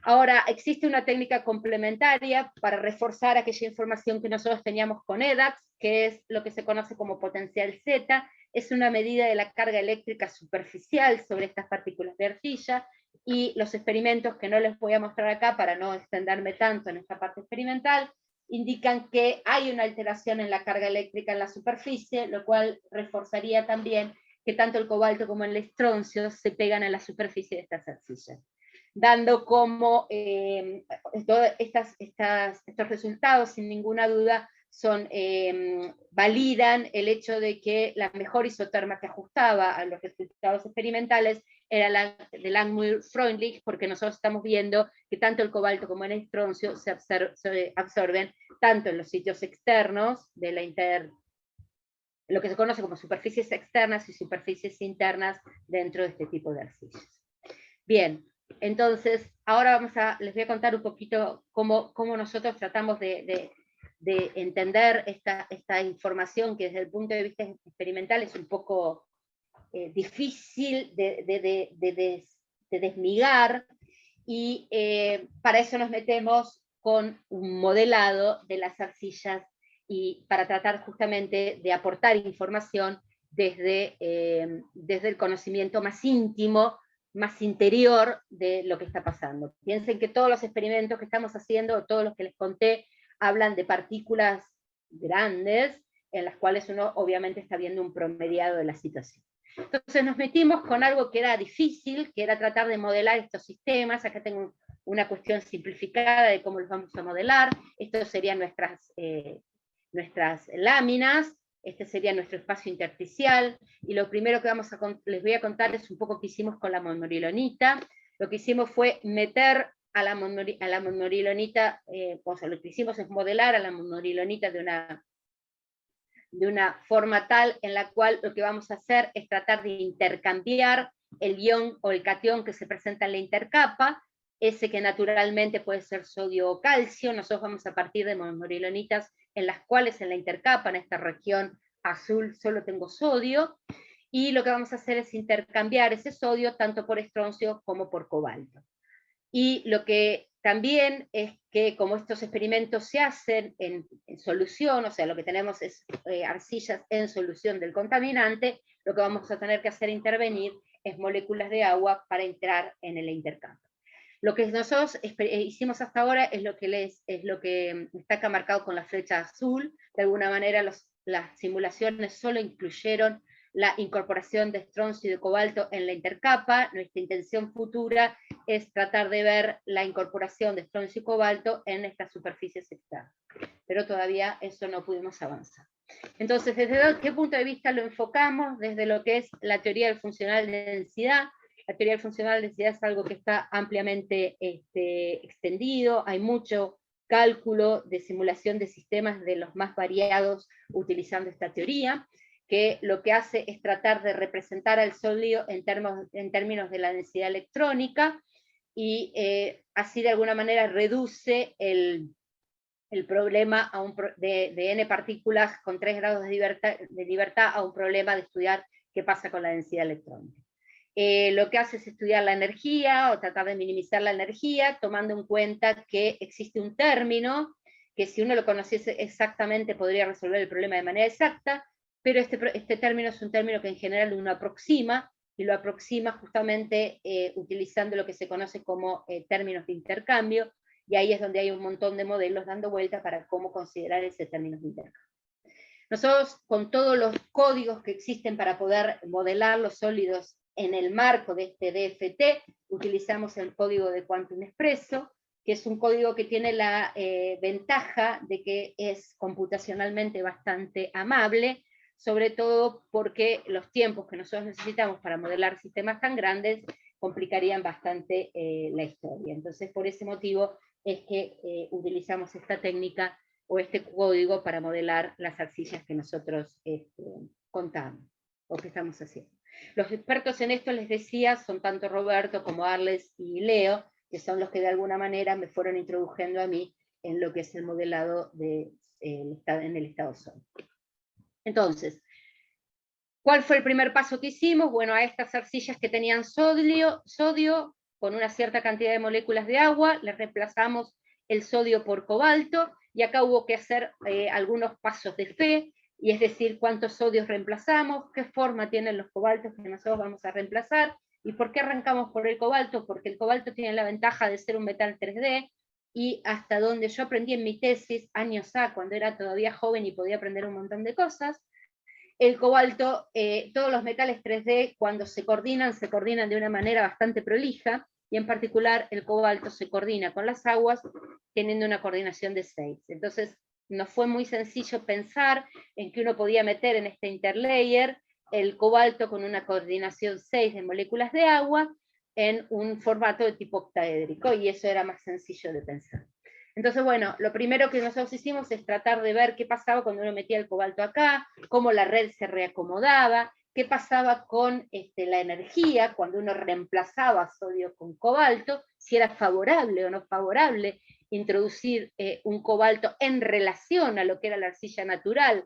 Ahora, existe una técnica complementaria para reforzar aquella información que nosotros teníamos con EDAX, que es lo que se conoce como potencial Z, es una medida de la carga eléctrica superficial sobre estas partículas de arcilla, y los experimentos que no les voy a mostrar acá para no extenderme tanto en esta parte experimental, indican que hay una alteración en la carga eléctrica en la superficie, lo cual reforzaría también que tanto el cobalto como el estroncio se pegan a la superficie de estas arcillas, dando como estos resultados, sin ninguna duda, validan el hecho de que la mejor isoterma que ajustaba a los resultados experimentales era la de Langmuir-Freundlich, porque nosotros estamos viendo que tanto el cobalto como el estroncio se absorben tanto en los sitios externos de lo que se conoce como superficies externas y superficies internas dentro de este tipo de arcillas. Bien, entonces ahora les voy a contar un poquito cómo nosotros tratamos de entender esta información que desde el punto de vista experimental es un poco difícil de desligar, y para eso nos metemos con un modelado de las arcillas y para tratar justamente de aportar información desde el conocimiento más íntimo, más interior de lo que está pasando. Piensen que todos los experimentos que estamos haciendo, todos los que les conté, hablan de partículas grandes, en las cuales uno obviamente está viendo un promediado de la situación. Entonces nos metimos con algo que era difícil, que era tratar de modelar estos sistemas. Acá tengo una cuestión simplificada de cómo los vamos a modelar. Estos serían nuestras láminas, este sería nuestro espacio intersticial, y lo primero que les voy a contar es un poco qué hicimos con la monorilonita. Lo que hicimos fue meter a la monorilonita, o sea, lo que hicimos es modelar a la monorilonita de una forma tal en la cual lo que vamos a hacer es tratar de intercambiar el ion o el catión que se presenta en la intercapa, ese que naturalmente puede ser sodio o calcio. Nosotros vamos a partir de monorilonitas en las cuales en la intercapa, en esta región azul, solo tengo sodio, y lo que vamos a hacer es intercambiar ese sodio tanto por estroncio como por cobalto. Y lo que también es que como estos experimentos se hacen en solución, o sea, lo que tenemos es arcillas en solución del contaminante, lo que vamos a tener que hacer intervenir es moléculas de agua para entrar en el intercambio. Lo que nosotros hicimos hasta ahora es lo que está acá marcado con la flecha azul. De alguna manera las simulaciones solo incluyeron la incorporación de estroncio y de cobalto en la intercapa. Nuestra intención futura es tratar de ver la incorporación de estroncio y cobalto en estas superficies externas. Pero todavía eso no pudimos avanzar. Entonces, ¿desde qué punto de vista lo enfocamos? Desde lo que es la teoría del funcional de densidad. La teoría del funcional de densidad es algo que está ampliamente extendido, hay mucho cálculo de simulación de sistemas de los más variados utilizando esta teoría, que lo que hace es tratar de representar al sólido en términos de la densidad electrónica, y así de alguna manera reduce el problema de n partículas con 3 grados de libertad a un problema de estudiar qué pasa con la densidad electrónica. Lo que hace es estudiar la energía, o tratar de minimizar la energía, tomando en cuenta que existe un término, que si uno lo conociese exactamente podría resolver el problema de manera exacta, pero este término es un término que en general uno aproxima, y lo aproxima justamente utilizando lo que se conoce como términos de intercambio, y ahí es donde hay un montón de modelos dando vuelta para cómo considerar ese término de intercambio. Nosotros, con todos los códigos que existen para poder modelar los sólidos en el marco de este DFT, utilizamos el código de Quantum Espresso, que es un código que tiene la ventaja de que es computacionalmente bastante amable, sobre todo porque los tiempos que nosotros necesitamos para modelar sistemas tan grandes complicarían bastante la historia. Entonces, por ese motivo es que utilizamos esta técnica o este código para modelar las arcillas que nosotros contamos, o que estamos haciendo. Los expertos en esto, les decía, son tanto Roberto como Arles y Leo, que son los que de alguna manera me fueron introduciendo a mí en lo que es el modelado en el estado sólido. Entonces, ¿cuál fue el primer paso que hicimos? Bueno, a estas arcillas que tenían sodio con una cierta cantidad de moléculas de agua, les reemplazamos el sodio por cobalto, y acá hubo que hacer algunos pasos de fe, y es decir, cuántos sodios reemplazamos, qué forma tienen los cobaltos que nosotros vamos a reemplazar, y por qué arrancamos por el cobalto, porque el cobalto tiene la ventaja de ser un metal 3D, y hasta donde yo aprendí en mi tesis, años A, cuando era todavía joven y podía aprender un montón de cosas, el cobalto, todos los metales 3D cuando se coordinan de una manera bastante prolija, y en particular el cobalto se coordina con las aguas teniendo una coordinación de 6. Entonces nos fue muy sencillo pensar en que uno podía meter en este interlayer el cobalto con una coordinación 6 de moléculas de agua en un formato de tipo octaédrico, y eso era más sencillo de pensar. Entonces, bueno, lo primero que nosotros hicimos es tratar de ver qué pasaba cuando uno metía el cobalto acá, cómo la red se reacomodaba, qué pasaba con la energía cuando uno reemplazaba sodio con cobalto, si era favorable o no favorable introducir un cobalto en relación a lo que era la arcilla natural,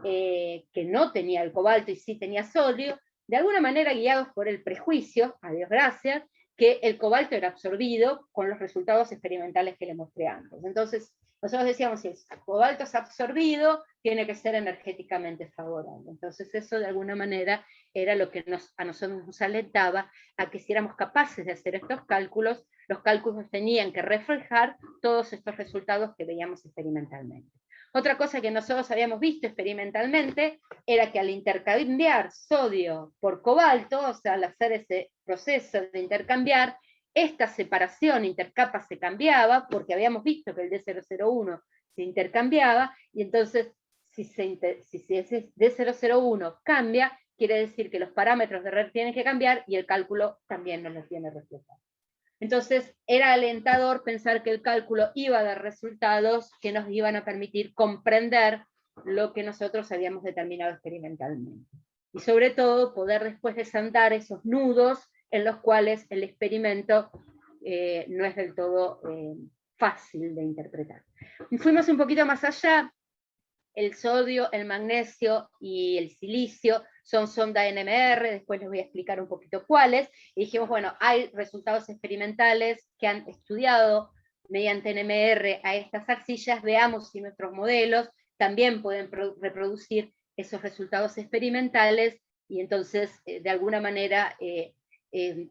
que no tenía el cobalto y sí tenía sodio, de alguna manera guiados por el prejuicio, a Dios gracias, que el cobalto era absorbido con los resultados experimentales que le mostré antes. Entonces, nosotros decíamos, si el cobalto es absorbido, tiene que ser energéticamente favorable. Entonces eso de alguna manera era lo que a nosotros nos alentaba a que si éramos capaces de hacer estos cálculos, los cálculos tenían que reflejar todos estos resultados que veíamos experimentalmente. Otra cosa que nosotros habíamos visto experimentalmente era que al intercambiar sodio por cobalto, o sea, al hacer ese proceso de intercambiar, esta separación intercapa se cambiaba, porque habíamos visto que el D001 se intercambiaba, y entonces si ese D001 cambia, quiere decir que los parámetros de red tienen que cambiar y el cálculo también nos los tiene reflejado. Entonces era alentador pensar que el cálculo iba a dar resultados que nos iban a permitir comprender lo que nosotros habíamos determinado experimentalmente. Y sobre todo poder después desandar esos nudos en los cuales el experimento no es del todo fácil de interpretar. Y fuimos un poquito más allá. El sodio, el magnesio y el silicio son sonda NMR, después les voy a explicar un poquito cuáles, y dijimos, bueno, hay resultados experimentales que han estudiado mediante NMR a estas arcillas, veamos si nuestros modelos también pueden reproducir esos resultados experimentales, y entonces, de alguna manera,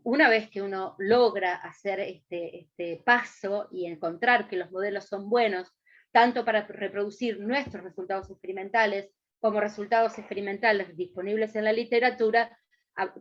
una vez que uno logra hacer este paso y encontrar que los modelos son buenos, tanto para reproducir nuestros resultados experimentales como resultados experimentales disponibles en la literatura,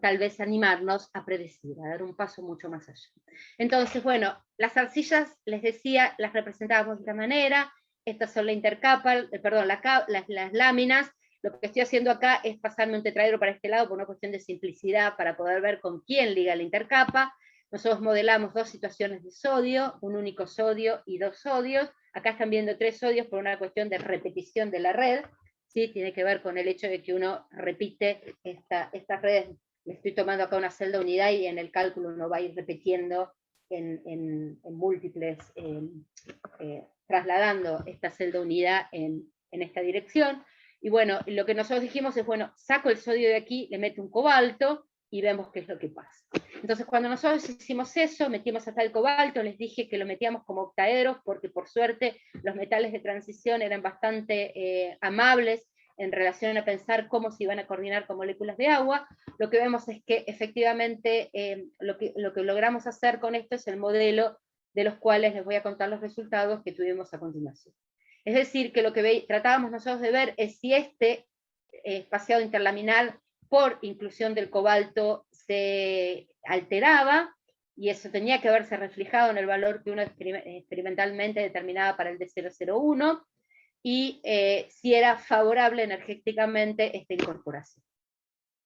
tal vez animarnos a predecir, a dar un paso mucho más allá. Entonces, bueno, las arcillas, les decía, las representábamos de esta manera, estas son la intercapa, perdón, las láminas. Lo que estoy haciendo acá es pasarme un tetraedro para este lado por una cuestión de simplicidad, para poder ver con quién liga la intercapa. Nosotros modelamos dos situaciones de sodio, un único sodio y dos sodios. Acá están viendo tres sodios por una cuestión de repetición de la red, ¿sí? Tiene que ver con el hecho de que uno repite estas redes. Le estoy tomando acá una celda unidad y en el cálculo uno va a ir repitiendo en múltiples, trasladando esta celda unidad en esta dirección. Y bueno, lo que nosotros dijimos es, bueno, saco el sodio de aquí, le meto un cobalto, y vemos qué es lo que pasa. Entonces, cuando nosotros hicimos eso, metimos hasta el cobalto, les dije que lo metíamos como octaedros, porque por suerte los metales de transición eran bastante amables en relación a pensar cómo se iban a coordinar con moléculas de agua. Lo que vemos es que efectivamente lo que logramos hacer con esto es el modelo de los cuales les voy a contar los resultados que tuvimos a continuación. Es decir, que lo que tratábamos nosotros de ver es si este espaciado interlaminar por inclusión del cobalto se alteraba, y eso tenía que verse reflejado en el valor que uno experimentalmente determinaba para el D001, y si era favorable energéticamente esta incorporación.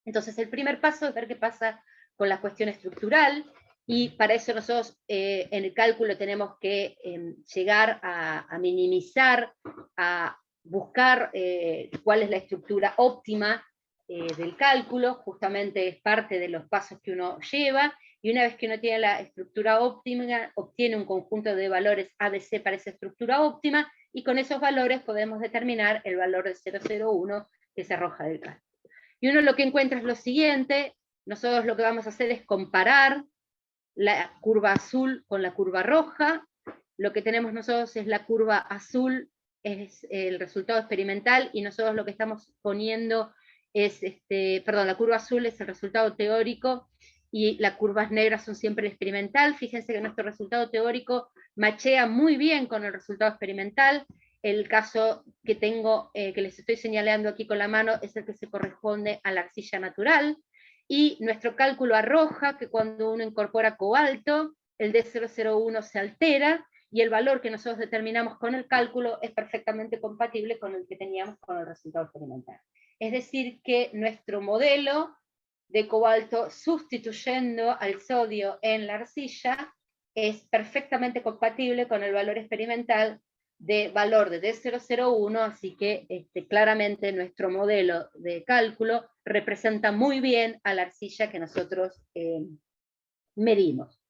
Entonces el primer paso es ver qué pasa con la cuestión estructural, y para eso nosotros en el cálculo tenemos que llegar a minimizar, a buscar cuál es la estructura óptima del cálculo, justamente es parte de los pasos que uno lleva, y una vez que uno tiene la estructura óptima, obtiene un conjunto de valores ABC para esa estructura óptima, y con esos valores podemos determinar el valor de 0,01 que se arroja del cálculo. Y uno lo que encuentra es lo siguiente: nosotros lo que vamos a hacer es comparar la curva azul con la curva roja. Lo que tenemos nosotros es la curva azul, es el resultado experimental, y nosotros lo que estamos poniendo es, la curva azul es el resultado teórico, y las curvas negras son siempre el experimental. Fíjense que nuestro resultado teórico machea muy bien con el resultado experimental. El caso que tengo, que les estoy señalando aquí con la mano, es el que se corresponde a la arcilla natural, y nuestro cálculo arroja que cuando uno incorpora cobalto, el D001 se altera, y el valor que nosotros determinamos con el cálculo es perfectamente compatible con el que teníamos con el resultado experimental. Es decir, que nuestro modelo de cobalto sustituyendo al sodio en la arcilla es perfectamente compatible con el valor experimental de valor de D001, así que claramente nuestro modelo de cálculo representa muy bien a la arcilla que nosotros medimos.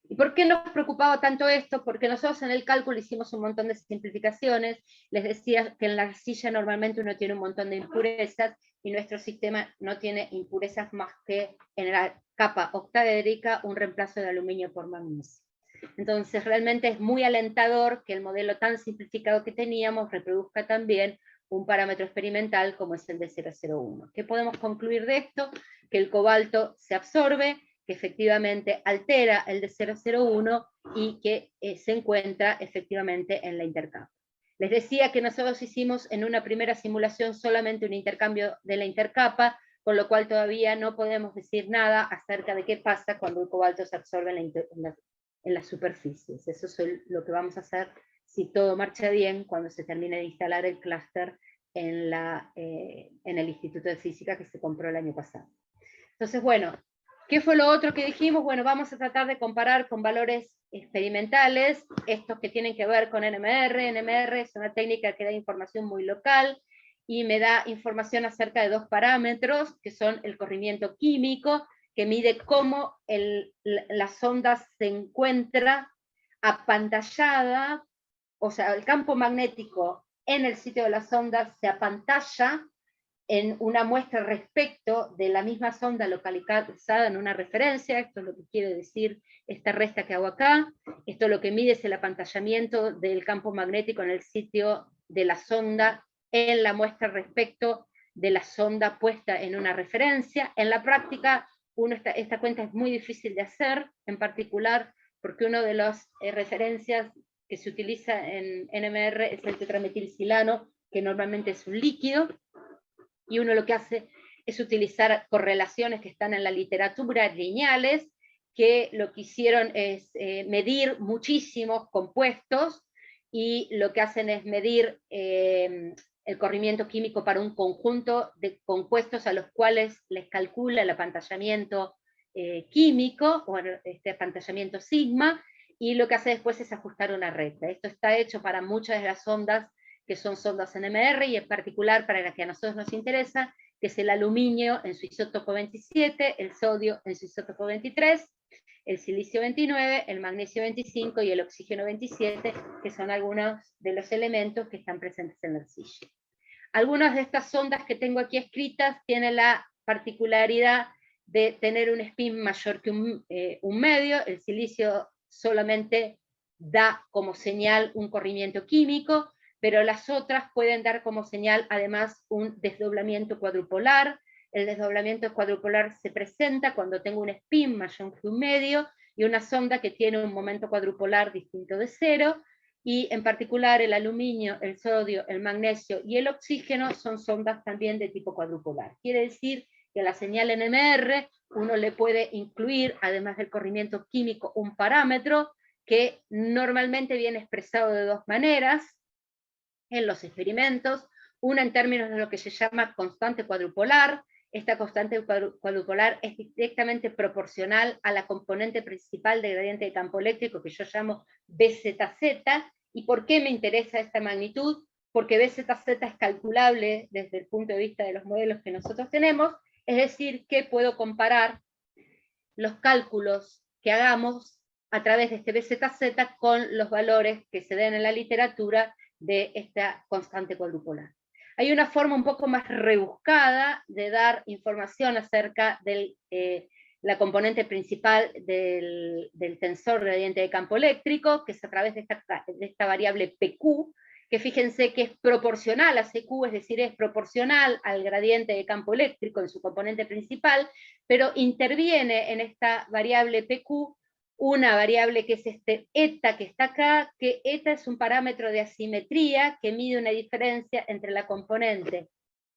¿Y por qué nos preocupaba tanto esto? Porque nosotros en el cálculo hicimos un montón de simplificaciones. Les decía que en la arcilla normalmente uno tiene un montón de impurezas, y nuestro sistema no tiene impurezas más que en la capa octaédrica, un reemplazo de aluminio por magnesio. Entonces realmente es muy alentador que el modelo tan simplificado que teníamos reproduzca también un parámetro experimental como es el de 001. ¿Qué podemos concluir de esto? Que el cobalto se absorbe, que efectivamente altera el de 001 y que se encuentra efectivamente en la intercapa. Les decía que nosotros hicimos en una primera simulación solamente un intercambio de la intercapa, con lo cual todavía no podemos decir nada acerca de qué pasa cuando el cobalto se absorbe en las superficies. Eso es lo que vamos a hacer si todo marcha bien cuando se termine de instalar el clúster en el Instituto de Física que se compró el año pasado. Entonces, bueno, ¿qué fue lo otro que dijimos? Bueno, vamos a tratar de comparar con valores experimentales, estos que tienen que ver con NMR. NMR es una técnica que da información muy local, y me da información acerca de dos parámetros, que son el corrimiento químico, que mide cómo la sonda se encuentra apantallada, o sea, el campo magnético en el sitio de la sonda se apantalla en una muestra respecto de la misma sonda localizada en una referencia. Esto es lo que quiere decir esta resta que hago acá. Esto lo que mide es el apantallamiento del campo magnético en el sitio de la sonda en la muestra respecto de la sonda puesta en una referencia. En la práctica, esta cuenta es muy difícil de hacer, en particular porque una de las referencias que se utiliza en NMR es el tetrametilsilano, que normalmente es un líquido, y uno lo que hace es utilizar correlaciones que están en la literatura lineales, que lo que hicieron es medir muchísimos compuestos, y lo que hacen es medir el corrimiento químico para un conjunto de compuestos a los cuales les calcula el apantallamiento químico, o este apantallamiento sigma, y lo que hace después es ajustar una recta. Esto está hecho para muchas de las ondas que son sondas NMR, y en particular para la que a nosotros nos interesa, que es el aluminio en su isótopo 27, el sodio en su isótopo 23, el silicio 29, el magnesio 25 y el oxígeno 27, que son algunos de los elementos que están presentes en la arcilla. Algunas de estas sondas que tengo aquí escritas tienen la particularidad de tener un spin mayor que un medio. El silicio solamente da como señal un corrimiento químico, pero las otras pueden dar como señal además un desdoblamiento cuadrupolar. El desdoblamiento cuadrupolar se presenta cuando tengo un spin mayor que un medio y una sonda que tiene un momento cuadrupolar distinto de cero, y en particular el aluminio, el sodio, el magnesio y el oxígeno son sondas también de tipo cuadrupolar. Quiere decir que a la señal NMR uno le puede incluir, además del corrimiento químico, un parámetro que normalmente viene expresado de dos maneras en los experimentos, una en términos de lo que se llama constante cuadrupolar. Esta constante cuadrupolar es directamente proporcional a la componente principal del gradiente de campo eléctrico, que yo llamo BZZ. ¿Y por qué me interesa esta magnitud? Porque BZZ es calculable desde el punto de vista de los modelos que nosotros tenemos, es decir, que puedo comparar los cálculos que hagamos a través de este BZZ con los valores que se den en la literatura de esta constante cuadrupolar. Hay una forma un poco más rebuscada de dar información acerca de la componente principal del tensor gradiente de campo eléctrico, que es a través de esta variable PQ, que fíjense que es proporcional a CQ, es decir, es proporcional al gradiente de campo eléctrico en su componente principal, pero interviene en esta variable PQ una variable que es este eta que está acá, que eta es un parámetro de asimetría que mide una diferencia entre la componente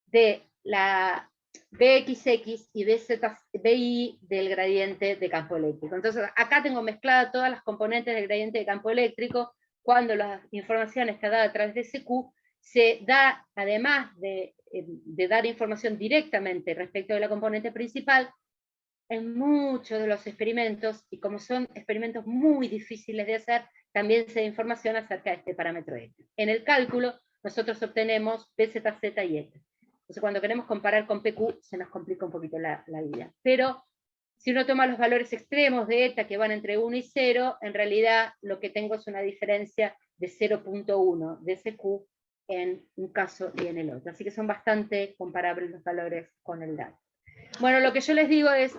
de la BXX y BI del gradiente de campo eléctrico. Entonces acá tengo mezcladas todas las componentes del gradiente de campo eléctrico. Cuando la información está dada a través de CQ, se da, además de dar información directamente respecto de la componente principal, en muchos de los experimentos, y como son experimentos muy difíciles de hacer, también se da información acerca de este parámetro eta. En el cálculo, nosotros obtenemos BZZ y eta. Entonces, cuando queremos comparar con PQ, se nos complica un poquito la vida. Pero, si uno toma los valores extremos de eta, que van entre 1 y 0, en realidad lo que tengo es una diferencia de 0.1 de CQ en un caso y en el otro. Así que son bastante comparables los valores con el dato. Bueno, lo que yo les digo es,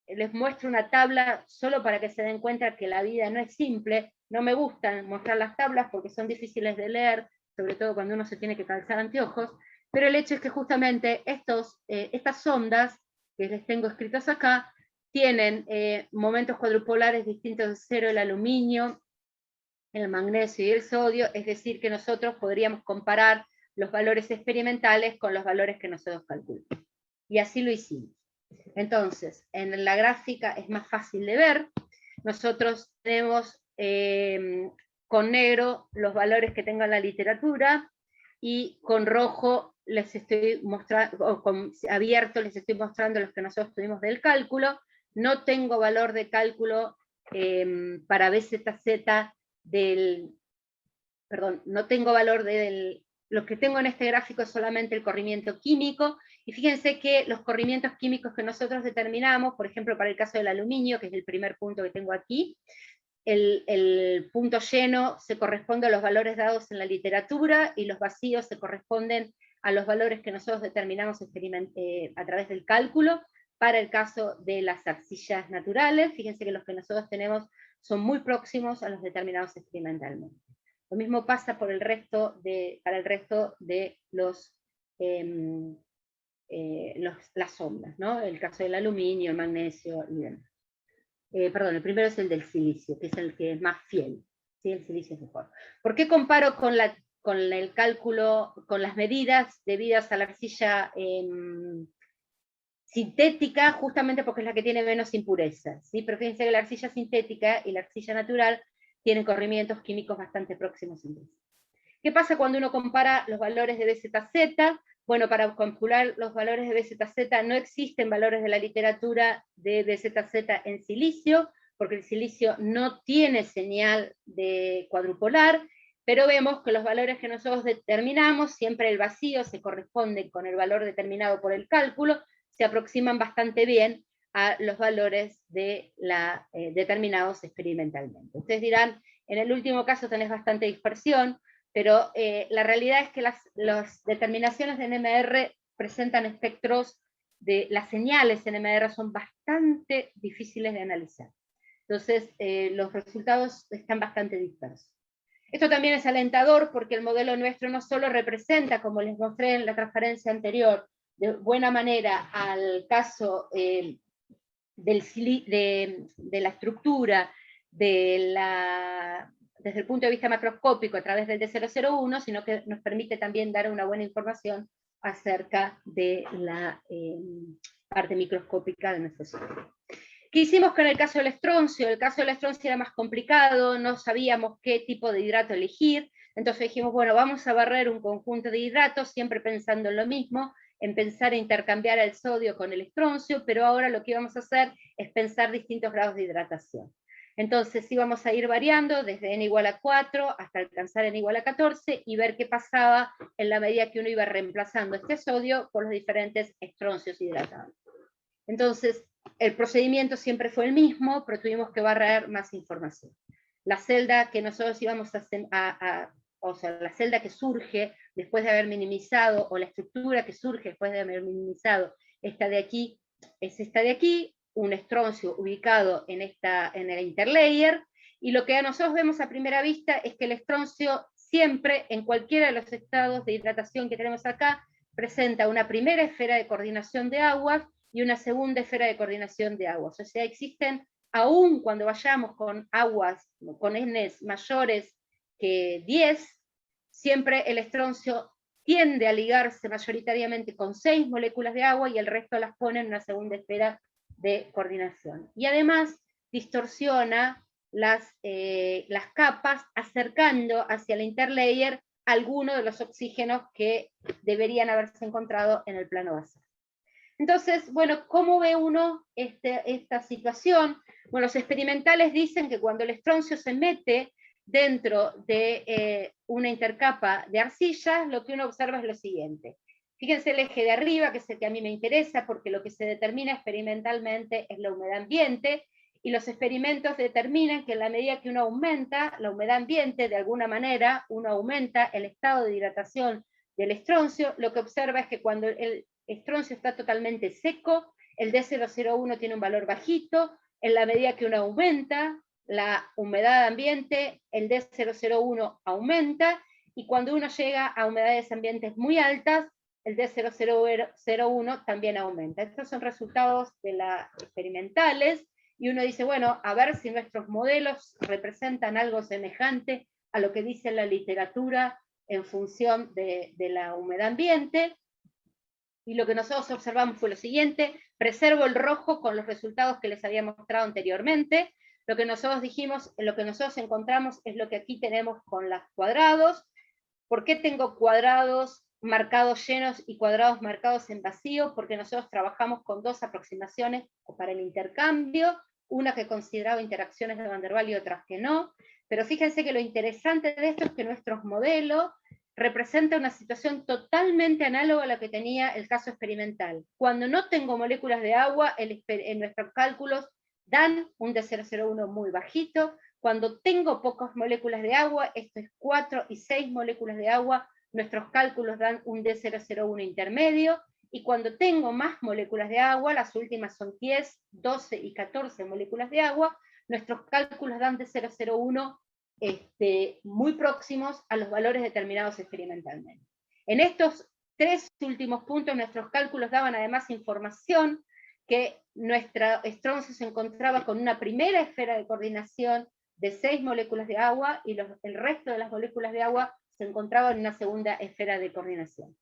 les muestro una tabla solo para que se den cuenta que la vida no es simple. No me gustan mostrar las tablas porque son difíciles de leer, sobre todo cuando uno se tiene que calzar anteojos, pero el hecho es que justamente estas ondas, que les tengo escritas acá, tienen momentos cuadrupolares distintos de cero, el aluminio, el magnesio y el sodio, es decir, que nosotros podríamos comparar los valores experimentales con los valores que nosotros calculamos. Y así lo hicimos. Entonces, en la gráfica es más fácil de ver. Nosotros tenemos con negro los valores que tenga la literatura, y con rojo les estoy mostrando, o con abierto les estoy mostrando los que nosotros tuvimos del cálculo. No tengo valor de cálculo para BZZ no tengo valor lo que tengo en este gráfico es solamente el corrimiento químico, y fíjense que los corrimientos químicos que nosotros determinamos, por ejemplo para el caso del aluminio, que es el primer punto que tengo aquí, el punto lleno se corresponde a los valores dados en la literatura, y los vacíos se corresponden a los valores que nosotros determinamos a través del cálculo. Para el caso de las arcillas naturales, fíjense que los que nosotros tenemos son muy próximos a los determinados experimentalmente. Lo mismo pasa para el resto de las ondas, ¿no? El caso del aluminio, el magnesio y demás. Perdón, el primero es el del silicio, que es el que es más fiel. ¿Sí? El silicio es mejor. ¿Por qué comparo con el cálculo, con las medidas debidas a la arcilla sintética? Justamente porque es la que tiene menos impurezas, ¿sí? Pero fíjense que la arcilla sintética y la arcilla natural tienen corrimientos químicos bastante próximos entre sí. ¿Qué pasa cuando uno compara los valores de BZZ? Bueno, para calcular los valores de BZZ no existen valores de la literatura de BZZ en silicio, porque el silicio no tiene señal de cuadrupolar, pero vemos que los valores que nosotros determinamos, siempre el vacío se corresponde con el valor determinado por el cálculo, se aproximan bastante bien a los valores determinados experimentalmente. Ustedes dirán, en el último caso tenés bastante dispersión, pero la realidad es que las determinaciones de NMR presentan espectros las señales NMR son bastante difíciles de analizar. Entonces, los resultados están bastante dispersos. Esto también es alentador porque el modelo nuestro no solo representa, como les mostré en la transparencia anterior, de buena manera al caso de la estructura desde el punto de vista macroscópico a través del D001, sino que nos permite también dar una buena información acerca de la parte microscópica de nuestro sistema. ¿Qué hicimos con el caso del estroncio? El caso del estroncio era más complicado, no sabíamos qué tipo de hidrato elegir, entonces dijimos, bueno, vamos a barrer un conjunto de hidratos, siempre pensando en lo mismo, en pensar en intercambiar el sodio con el estroncio, pero ahora lo que íbamos a hacer es pensar distintos grados de hidratación. Entonces íbamos a ir variando desde n igual a 4 hasta alcanzar n igual a 14 y ver qué pasaba en la medida que uno iba reemplazando este sodio por los diferentes estroncios hidratados. Entonces, el procedimiento siempre fue el mismo, pero tuvimos que barrer más información. La celda que nosotros íbamos o sea, la celda que surge después de haber minimizado, o la estructura que surge después de haber minimizado, esta de aquí, es esta de aquí, un estroncio ubicado en el interlayer, y lo que a nosotros vemos a primera vista es que el estroncio siempre, en cualquiera de los estados de hidratación que tenemos acá, presenta una primera esfera de coordinación de aguas y una segunda esfera de coordinación de aguas. O sea, existen, aún cuando vayamos con aguas, con Ns mayores que 10, siempre el estroncio tiende a ligarse mayoritariamente con 6 moléculas de agua y el resto las pone en una segunda esfera de coordinación. Y además distorsiona las capas, acercando hacia el interlayer algunos de los oxígenos que deberían haberse encontrado en el plano basal. Entonces, bueno, ¿cómo ve uno esta situación? Bueno, los experimentales dicen que cuando el estroncio se mete dentro de una intercapa de arcillas, lo que uno observa es lo siguiente. Fíjense el eje de arriba, que es el que a mí me interesa, porque lo que se determina experimentalmente es la humedad ambiente, y los experimentos determinan que en la medida que uno aumenta la humedad ambiente, de alguna manera, uno aumenta el estado de hidratación del estroncio. Lo que observa es que cuando el estroncio está totalmente seco, el D001 tiene un valor bajito, en la medida que uno aumenta la humedad ambiente, el D001 aumenta, y cuando uno llega a humedades ambientes muy altas, el D001 también aumenta. Estos son resultados de las experimentales, y uno dice, bueno, a ver si nuestros modelos representan algo semejante a lo que dice la literatura en función de la humedad ambiente. Y lo que nosotros observamos fue lo siguiente: preservo el rojo con los resultados que les había mostrado anteriormente. Lo que nosotros dijimos, lo que nosotros encontramos es lo que aquí tenemos con los cuadrados. ¿Por qué tengo cuadrados marcados llenos y cuadrados marcados en vacío? Porque nosotros trabajamos con dos aproximaciones para el intercambio, una que consideraba interacciones de Van der Waals y otras que no. Pero fíjense que lo interesante de esto es que nuestros modelos representa una situación totalmente análoga a la que tenía el caso experimental. Cuando no tengo moléculas de agua, en nuestros cálculos dan un D001 muy bajito. Cuando tengo pocas moléculas de agua, esto es 4 y 6 moléculas de agua, nuestros cálculos dan un D001 intermedio, y cuando tengo más moléculas de agua, las últimas son 10, 12 y 14 moléculas de agua, nuestros cálculos dan D001 muy próximos a los valores determinados experimentalmente. En estos tres últimos puntos, nuestros cálculos daban además información que nuestra estroncio se encontraba con una primera esfera de coordinación de 6 moléculas de agua, y el resto de las moléculas de agua se encontraban en una segunda esfera de coordinación.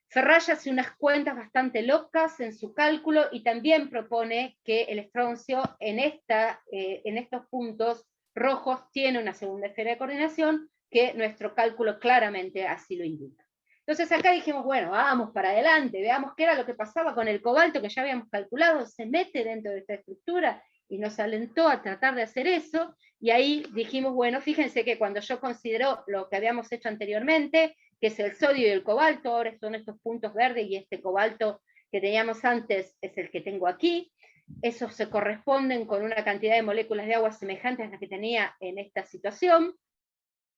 Ferrari hace unas cuentas bastante locas en su cálculo, y también propone que el estroncio en estos puntos rojos tiene una segunda esfera de coordinación, que nuestro cálculo claramente así lo indica. Entonces acá dijimos, bueno, vamos para adelante, veamos qué era lo que pasaba con el cobalto que ya habíamos calculado, se mete dentro de esta estructura, y nos alentó a tratar de hacer eso, y ahí dijimos, bueno, fíjense que cuando yo considero lo que habíamos hecho anteriormente, que es el sodio y el cobalto, ahora son estos puntos verdes, y este cobalto que teníamos antes es el que tengo aquí, esos se corresponden con una cantidad de moléculas de agua semejantes a las que tenía en esta situación.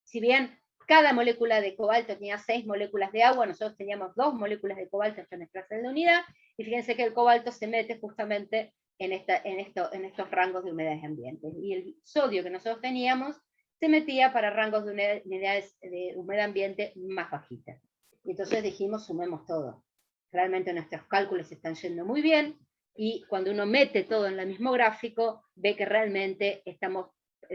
Si bien cada molécula de cobalto tenía 6 moléculas de agua, nosotros teníamos 2 moléculas de cobalto en nuestra celda de unidad, y fíjense que el cobalto se mete justamente en estos rangos de humedades ambientes, y el sodio que nosotros teníamos se metía para rangos de unidades de humedad ambiente más bajitas. Y entonces dijimos, sumemos todo. Realmente nuestros cálculos están yendo muy bien, y cuando uno mete todo en el mismo gráfico, ve que realmente estamos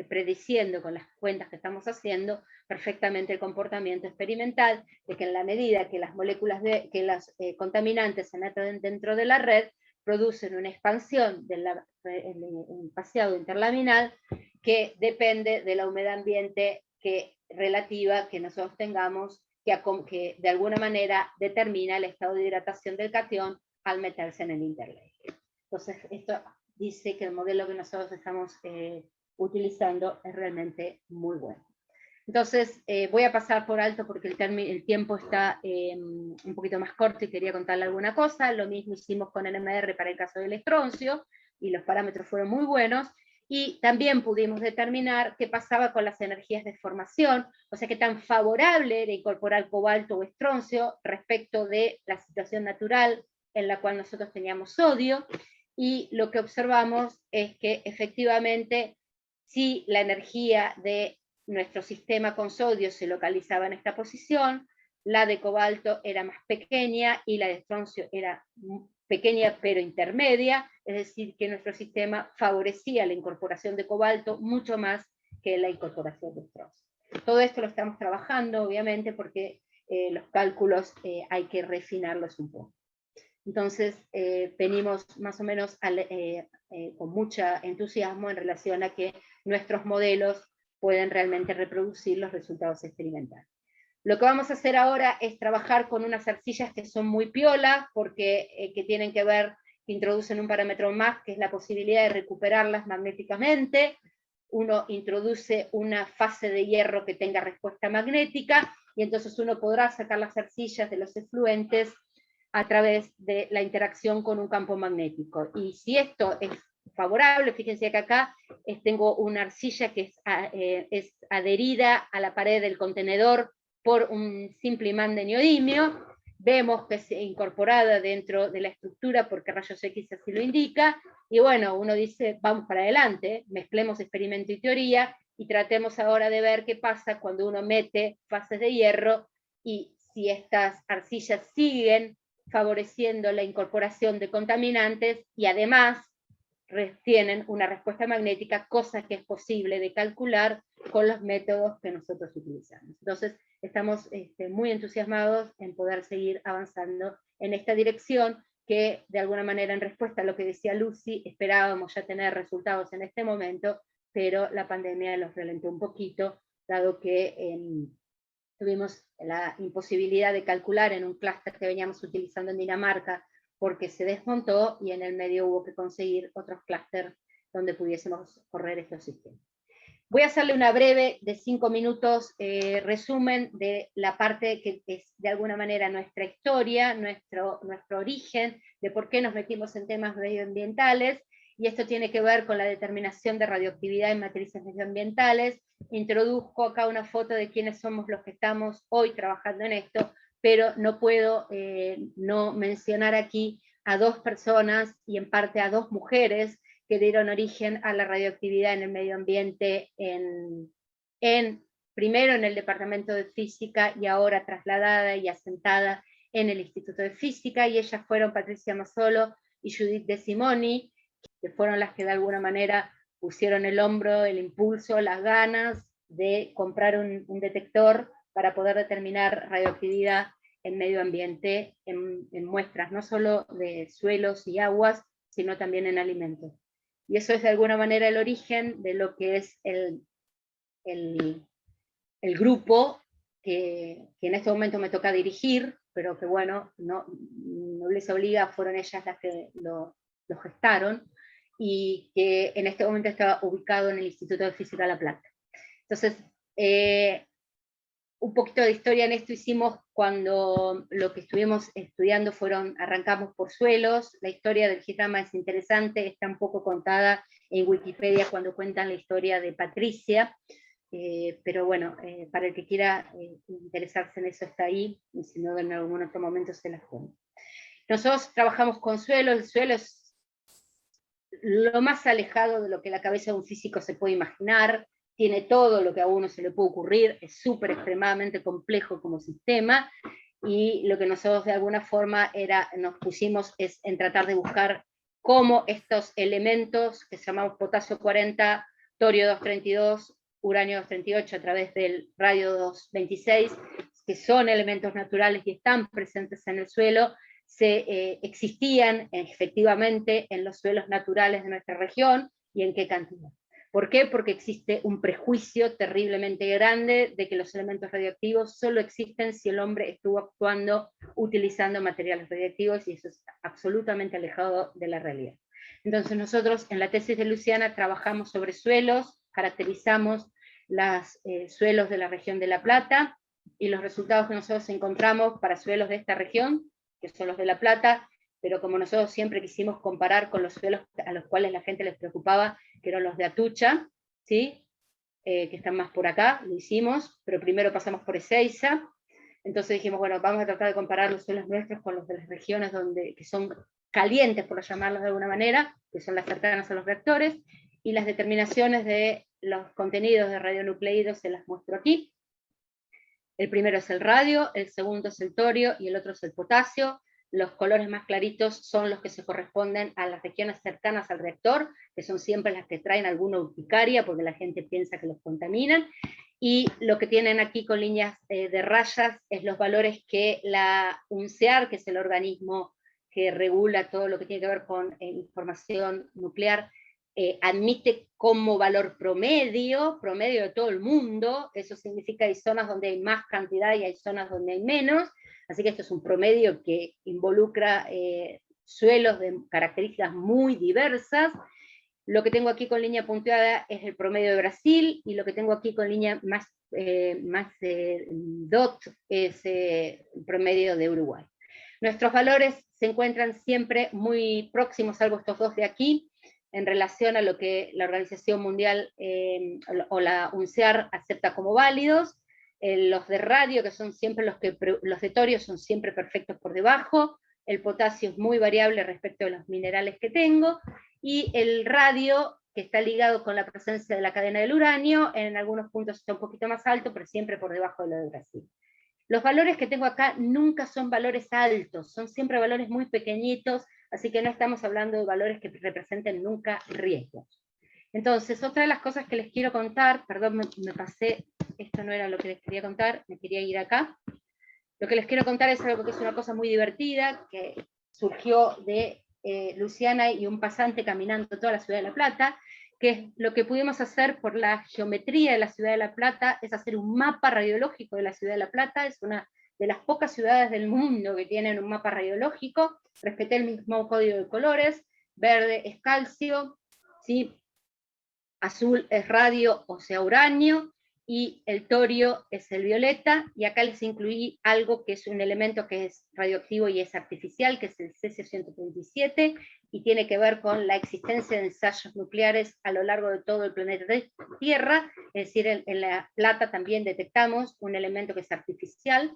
prediciendo con las cuentas que estamos haciendo perfectamente el comportamiento experimental, de que en la medida que las moléculas que los contaminantes se meten dentro de la red, producen una expansión del espaciado interlaminal que depende de la humedad ambiente relativa que nosotros tengamos, que de alguna manera determina el estado de hidratación del catión al meterse en el interlake. Entonces, esto dice que el modelo que nosotros estamos utilizando es realmente muy bueno. Entonces, voy a pasar por alto porque el tiempo está un poquito más corto, y quería contarle alguna cosa. Lo mismo hicimos con NMR para el caso del estroncio, y los parámetros fueron muy buenos, y también pudimos determinar qué pasaba con las energías de formación, o sea, qué tan favorable era incorporar cobalto o estroncio respecto de la situación natural en la cual nosotros teníamos sodio, y lo que observamos es que efectivamente, si la energía de nuestro sistema con sodio se localizaba en esta posición, la de cobalto era más pequeña y la de estroncio era pequeña pero intermedia, es decir, que nuestro sistema favorecía la incorporación de cobalto mucho más que la incorporación de estroncio. Todo esto lo estamos trabajando, obviamente, porque los cálculos hay que refinarlos un poco. Entonces, venimos más o menos con mucho entusiasmo en relación a que nuestros modelos pueden realmente reproducir los resultados experimentales. Lo que vamos a hacer ahora es trabajar con unas arcillas que son muy piola, porque que tienen que ver, que introducen un parámetro más, que es la posibilidad de recuperarlas magnéticamente. Uno introduce una fase de hierro que tenga respuesta magnética, y entonces uno podrá sacar las arcillas de los efluentes a través de la interacción con un campo magnético. Y si esto es favorable, fíjense que acá tengo una arcilla que es adherida a la pared del contenedor por un simple imán de neodimio, vemos que es incorporada dentro de la estructura porque rayos X así lo indica, y bueno, uno dice, vamos para adelante, mezclemos experimento y teoría, y tratemos ahora de ver qué pasa cuando uno mete fases de hierro, y si estas arcillas siguen favoreciendo la incorporación de contaminantes, y además tienen una respuesta magnética, cosa que es posible de calcular con los métodos que nosotros utilizamos. Entonces, estamos muy entusiasmados en poder seguir avanzando en esta dirección, que de alguna manera, en respuesta a lo que decía Lucy, esperábamos ya tener resultados en este momento, pero la pandemia los ralentó un poquito, dado que tuvimos la imposibilidad de calcular en un clúster que veníamos utilizando en Dinamarca, porque se desmontó, y en el medio hubo que conseguir otros clústeres donde pudiésemos correr estos sistemas. Voy a hacerle una breve, de 5 minutos, resumen de la parte que es de alguna manera nuestra historia, nuestro origen, de por qué nos metimos en temas medioambientales, y esto tiene que ver con la determinación de radioactividad en matrices medioambientales. Introduzco acá una foto de quiénes somos los que estamos hoy trabajando en esto, pero no puedo no mencionar aquí a 2 personas, y en parte a 2 mujeres, que dieron origen a la radioactividad en el medio ambiente, primero en el Departamento de Física, y ahora trasladada y asentada en el Instituto de Física, y ellas fueron Patricia Mazzolo y Judith De Simoni, que fueron las que de alguna manera pusieron el hombro, el impulso, las ganas de comprar un detector para poder determinar radioactividad en medio ambiente, en muestras no solo de suelos y aguas, sino también en alimentos. Y eso es de alguna manera el origen de lo que es el grupo que en este momento me toca dirigir, pero que bueno, no les obliga, fueron ellas las que lo gestaron, y que en este momento está ubicado en el Instituto de Física de La Plata. Entonces, un poquito de historia en esto hicimos cuando lo que estuvimos estudiando arrancamos por suelos. La historia del GETAMA es interesante, está un poco contada en Wikipedia cuando cuentan la historia de Patricia, pero bueno, para el que quiera interesarse en eso está ahí, y si no en algún otro momento se las cuento. Nosotros trabajamos con suelo, el suelo es lo más alejado de lo que la cabeza de un físico se puede imaginar, tiene todo lo que a uno se le puede ocurrir, es súper extremadamente complejo como sistema, y lo que nosotros de alguna forma nos pusimos es en tratar de buscar cómo estos elementos que llamamos potasio 40, torio 232, uranio 238 a través del radio 226, que son elementos naturales y están presentes en el suelo, existían efectivamente en los suelos naturales de nuestra región, y en qué cantidad. ¿Por qué? Porque existe un prejuicio terriblemente grande de que los elementos radioactivos solo existen si el hombre estuvo actuando utilizando materiales radioactivos, y eso es absolutamente alejado de la realidad. Entonces nosotros en la tesis de Luciana trabajamos sobre suelos, caracterizamos los suelos de la región de La Plata, y los resultados que nosotros encontramos para suelos de esta región, que son los de La Plata, pero como nosotros siempre quisimos comparar con los suelos a los cuales la gente les preocupaba, que eran los de Atucha, ¿sí? Que están más por acá, lo hicimos, pero primero pasamos por Ezeiza. Entonces dijimos, bueno, vamos a tratar de comparar los suelos nuestros con los de las regiones que son calientes, por llamarlos de alguna manera, que son las cercanas a los reactores, y las determinaciones de los contenidos de radionucleidos se las muestro aquí. El primero es el radio, el segundo es el torio, y el otro es el potasio. Los colores más claritos son los que se corresponden a las regiones cercanas al reactor, que son siempre las que traen alguna urticaria, porque la gente piensa que los contaminan, y lo que tienen aquí con líneas de rayas es los valores que la UNCEAR, que es el organismo que regula todo lo que tiene que ver con información nuclear, admite como valor promedio de todo el mundo. Eso significa que hay zonas donde hay más cantidad y hay zonas donde hay menos, así que esto es un promedio que involucra suelos de características muy diversas. Lo que tengo aquí con línea punteada es el promedio de Brasil, y lo que tengo aquí con línea más dot es el promedio de Uruguay. Nuestros valores se encuentran siempre muy próximos, salvo estos dos de aquí, en relación a lo que la Organización Mundial o la UNCEAR acepta como válidos. los de radio, que son siempre los de torio, son siempre perfectos por debajo, el potasio es muy variable respecto a los minerales que tengo, y el radio, que está ligado con la presencia de la cadena del uranio, en algunos puntos está un poquito más alto, pero siempre por debajo de lo de Brasil. Los valores que tengo acá nunca son valores altos, son siempre valores muy pequeñitos, así que no estamos hablando de valores que representen nunca riesgos. Entonces, otra de las cosas que les quiero contar, perdón, me pasé, esto no era lo que les quería contar, me quería ir acá. Lo que les quiero contar es algo que es una cosa muy divertida, que surgió de Luciana y un pasante caminando toda la ciudad de La Plata, que es lo que pudimos hacer por la geometría de la ciudad de La Plata, es hacer un mapa radiológico de la ciudad de La Plata, es una de las pocas ciudades del mundo que tienen un mapa radiológico, respeté el mismo código de colores, verde es calcio, ¿sí? Azul es radio, o sea, uranio, y el torio es el violeta, y acá les incluí algo que es un elemento que es radioactivo y es artificial, que es el cesio-137, y tiene que ver con la existencia de ensayos nucleares a lo largo de todo el planeta Tierra, es decir, en la plata también detectamos un elemento que es artificial,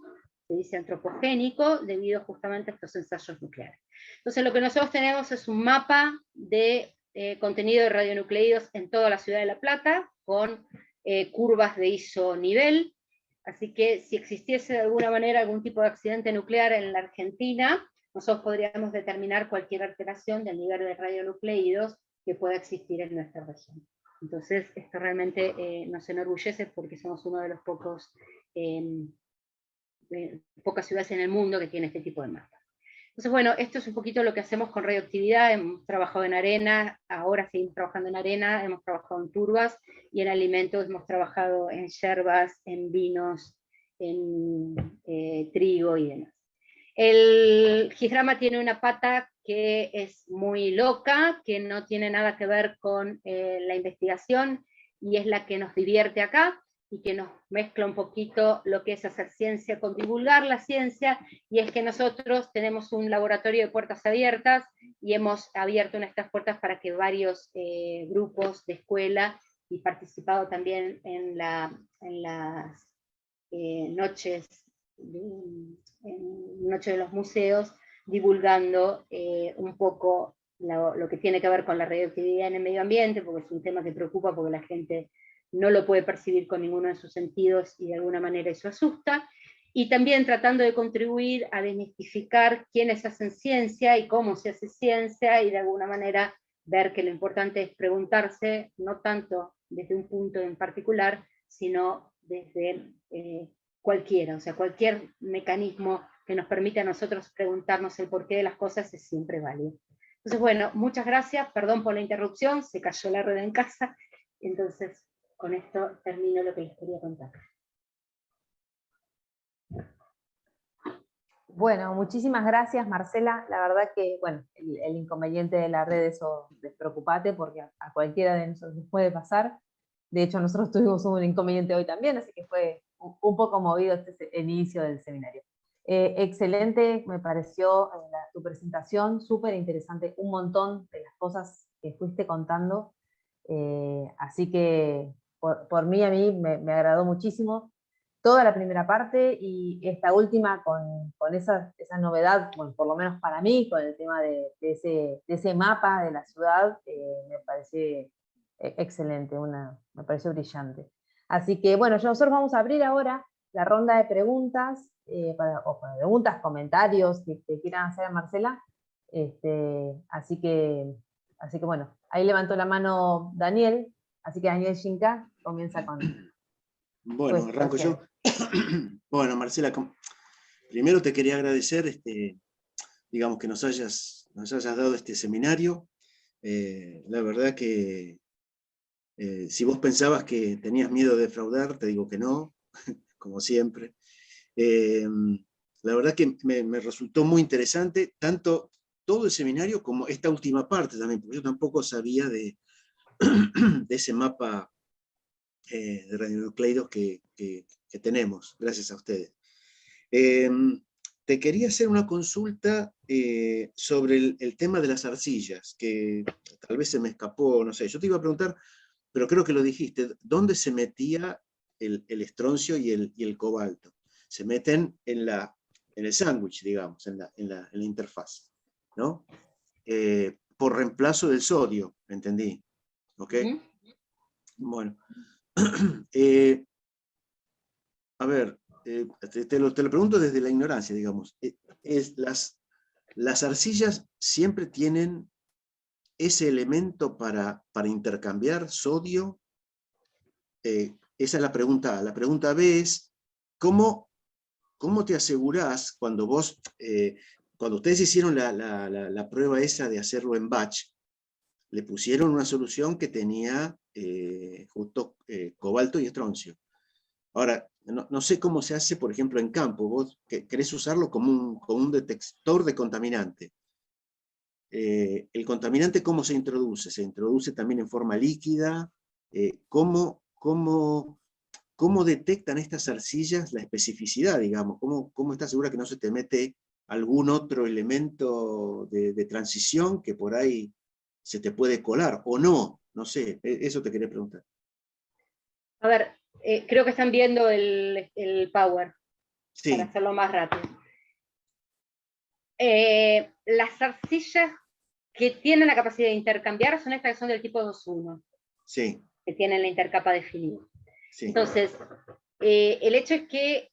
se dice antropogénico, debido justamente a estos ensayos nucleares. Entonces lo que nosotros tenemos es un mapa de contenido de radionucleidos en toda la ciudad de La Plata, con curvas de isonivel, así que si existiese de alguna manera algún tipo de accidente nuclear en la Argentina, nosotros podríamos determinar cualquier alteración del nivel de radionucleidos que pueda existir en nuestra región. Entonces, esto realmente nos enorgullece porque somos uno de los pocas ciudades en el mundo que tiene este tipo de mapas. Entonces, bueno, esto es un poquito lo que hacemos con radioactividad. Hemos trabajado en arena, ahora seguimos trabajando en arena, hemos trabajado en turbas, y en alimentos hemos trabajado en yerbas, en vinos, en trigo y demás. El Gisdrama tiene una pata que es muy loca, que no tiene nada que ver con la investigación, y es la que nos divierte acá, y que nos mezcla un poquito lo que es hacer ciencia con divulgar la ciencia, y es que nosotros tenemos un laboratorio de puertas abiertas, y hemos abierto nuestras puertas para que varios grupos de escuela, y participado también en las noches, Noche de los Museos, divulgando un poco lo que tiene que ver con la radioactividad en el medio ambiente, porque es un tema que preocupa, porque la gente no lo puede percibir con ninguno de sus sentidos y de alguna manera eso asusta, y también tratando de contribuir a desmistificar quiénes hacen ciencia y cómo se hace ciencia, y de alguna manera ver que lo importante es preguntarse, no tanto desde un punto en particular, sino desde cualquiera, o sea, cualquier mecanismo que nos permite a nosotros preguntarnos el porqué de las cosas es siempre válido. Entonces, bueno, muchas gracias, perdón por la interrupción, se cayó la red en casa, entonces con esto termino lo que les quería contar. Bueno, muchísimas gracias, Marcela. La verdad que, bueno, el inconveniente de la red, eso despreocupate, porque a cualquiera de nosotros nos puede pasar. De hecho, nosotros tuvimos un inconveniente hoy también, así que fue un poco movido este inicio del seminario. Excelente, me pareció tu presentación, súper interesante, un montón de las cosas que fuiste contando. Así que por mí, a mí me agradó muchísimo toda la primera parte, y esta última con esa novedad, bueno, por lo menos para mí, con el tema de ese mapa de la ciudad, me parece excelente, me pareció brillante. Así que bueno, nosotros vamos a abrir ahora la ronda de preguntas, para preguntas, comentarios que quieran hacer a Marcela. Así que bueno, ahí levantó la mano Daniel, así que Daniel Shinka comienza con... Bueno, arranco yo. Bueno, Marcela, primero te quería agradecer, digamos, que nos hayas dado este seminario. La verdad que si vos pensabas que tenías miedo de defraudar, te digo que no, como siempre. La verdad que me resultó muy interesante, tanto todo el seminario como esta última parte también, porque yo tampoco sabía de ese mapa de radionucleidos que tenemos, gracias a ustedes. Te quería hacer una consulta sobre el tema de las arcillas, que tal vez se me escapó, no sé, yo te iba a preguntar, pero creo que lo dijiste, ¿dónde se metía el estroncio y el cobalto. Se meten en el sándwich, digamos, en la interfaz, ¿no? Por reemplazo del sodio, ¿entendí? ¿Ok? Bueno. A ver, te lo pregunto desde la ignorancia, digamos. Las arcillas siempre tienen ese elemento para intercambiar sodio. Esa es la pregunta A. La pregunta B es, ¿cómo te asegurás cuando cuando ustedes hicieron la prueba esa de hacerlo en batch, le pusieron una solución que tenía justo cobalto y estroncio? Ahora, no sé cómo se hace, por ejemplo, en campo. Vos querés usarlo como un detector de contaminante. ¿El contaminante cómo se introduce? ¿Se introduce también en forma líquida? ¿Cómo detectan estas arcillas la especificidad, digamos? ¿Cómo estás segura que no se te mete algún otro elemento de transición que por ahí se te puede colar? ¿O no? No sé, eso te quería preguntar. A ver, creo que están viendo el Power, sí, para hacerlo más rápido. Las arcillas que tienen la capacidad de intercambiar son estas que son del tipo 2-1, sí, que tienen la intercapa definida. sí. Entonces, el hecho es que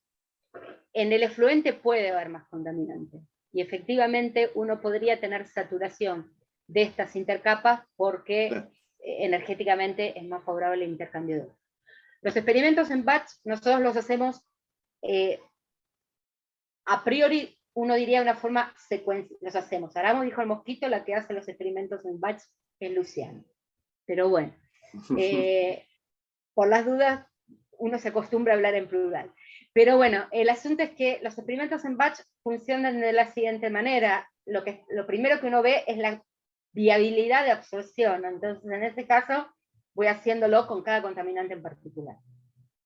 en el efluente puede haber más contaminante, y efectivamente uno podría tener saturación de estas intercapas porque Claro. Energéticamente es más favorable el intercambio de otros. Los experimentos en batch nosotros los hacemos a priori, uno diría de una forma secuencial. Los hacemos. Aramo dijo el mosquito, la que hace los experimentos en batch es Luciano. Pero bueno, por las dudas, uno se acostumbra a hablar en plural. Pero bueno, el asunto es que los experimentos en batch funcionan de la siguiente manera. Lo primero que uno ve es la viabilidad de absorción. Entonces, en este caso, voy haciéndolo con cada contaminante en particular.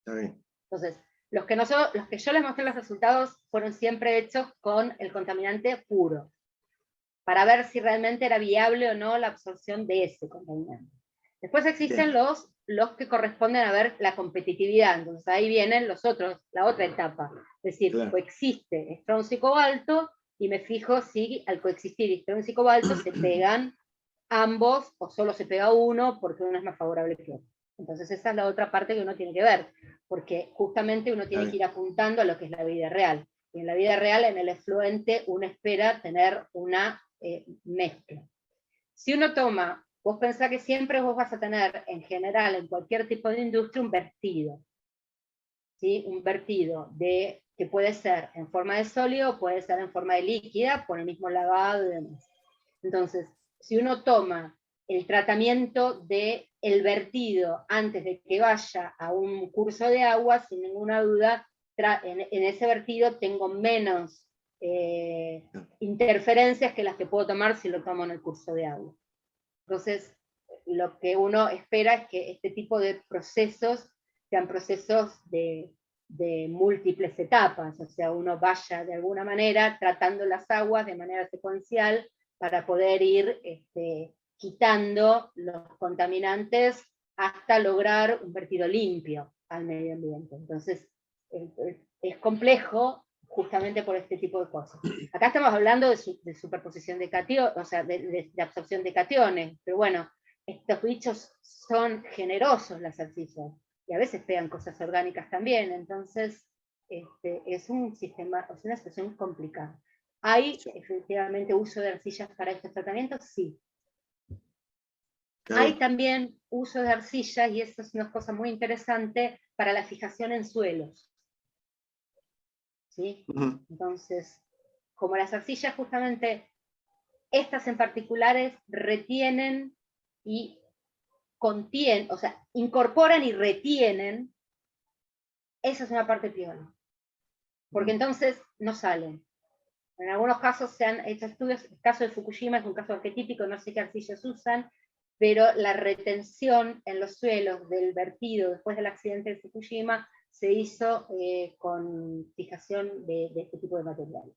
Está bien. Entonces, los que yo les mostré los resultados fueron siempre hechos con el contaminante puro, para ver si realmente era viable o no la absorción de ese contaminante. Después existen los que corresponden a ver la competitividad. Entonces ahí vienen la otra etapa. Es decir, claro, coexiste estroncio y cobalto, y me fijo si al coexistir estroncio y cobalto se pegan ambos o solo se pega uno porque uno es más favorable que otro. Entonces esa es la otra parte que uno tiene que ver, porque justamente uno tiene que ir apuntando a lo que es la vida real. Y en la vida real, en el efluente, uno espera tener una mezcla. Si uno toma, vos pensás que siempre vos vas a tener, en general, en cualquier tipo de industria, un vertido. ¿Sí? Un vertido que puede ser en forma de sólido, puede ser en forma de líquida, por el mismo lavado y demás. Entonces, si uno toma el tratamiento del vertido antes de que vaya a un curso de agua, sin ninguna duda, en ese vertido tengo menos interferencias que las que puedo tomar si lo tomo en el curso de agua. Entonces, lo que uno espera es que este tipo de procesos sean procesos de múltiples etapas, o sea, uno vaya de alguna manera tratando las aguas de manera secuencial para poder ir quitando los contaminantes hasta lograr un vertido limpio al medio ambiente. Entonces, es complejo justamente por este tipo de cosas. Acá estamos hablando de superposición de cationes, o sea, de absorción de cationes, pero bueno, estos bichos son generosos, las arcillas, y a veces pegan cosas orgánicas también, entonces es un sistema, es una situación complicada. ¿Hay efectivamente uso de arcillas para estos tratamientos? Sí. Hay también uso de arcillas, y eso es una cosa muy interesante, para la fijación en suelos. ¿Sí? Entonces, como las arcillas justamente, estas en particulares retienen y contienen, o sea, incorporan y retienen, esa es una parte piola. Porque entonces no salen. En algunos casos se han hecho estudios, el caso de Fukushima es un caso arquetípico, no sé qué arcillas usan, pero la retención en los suelos del vertido después del accidente de Fukushima se hizo con fijación de este tipo de materiales.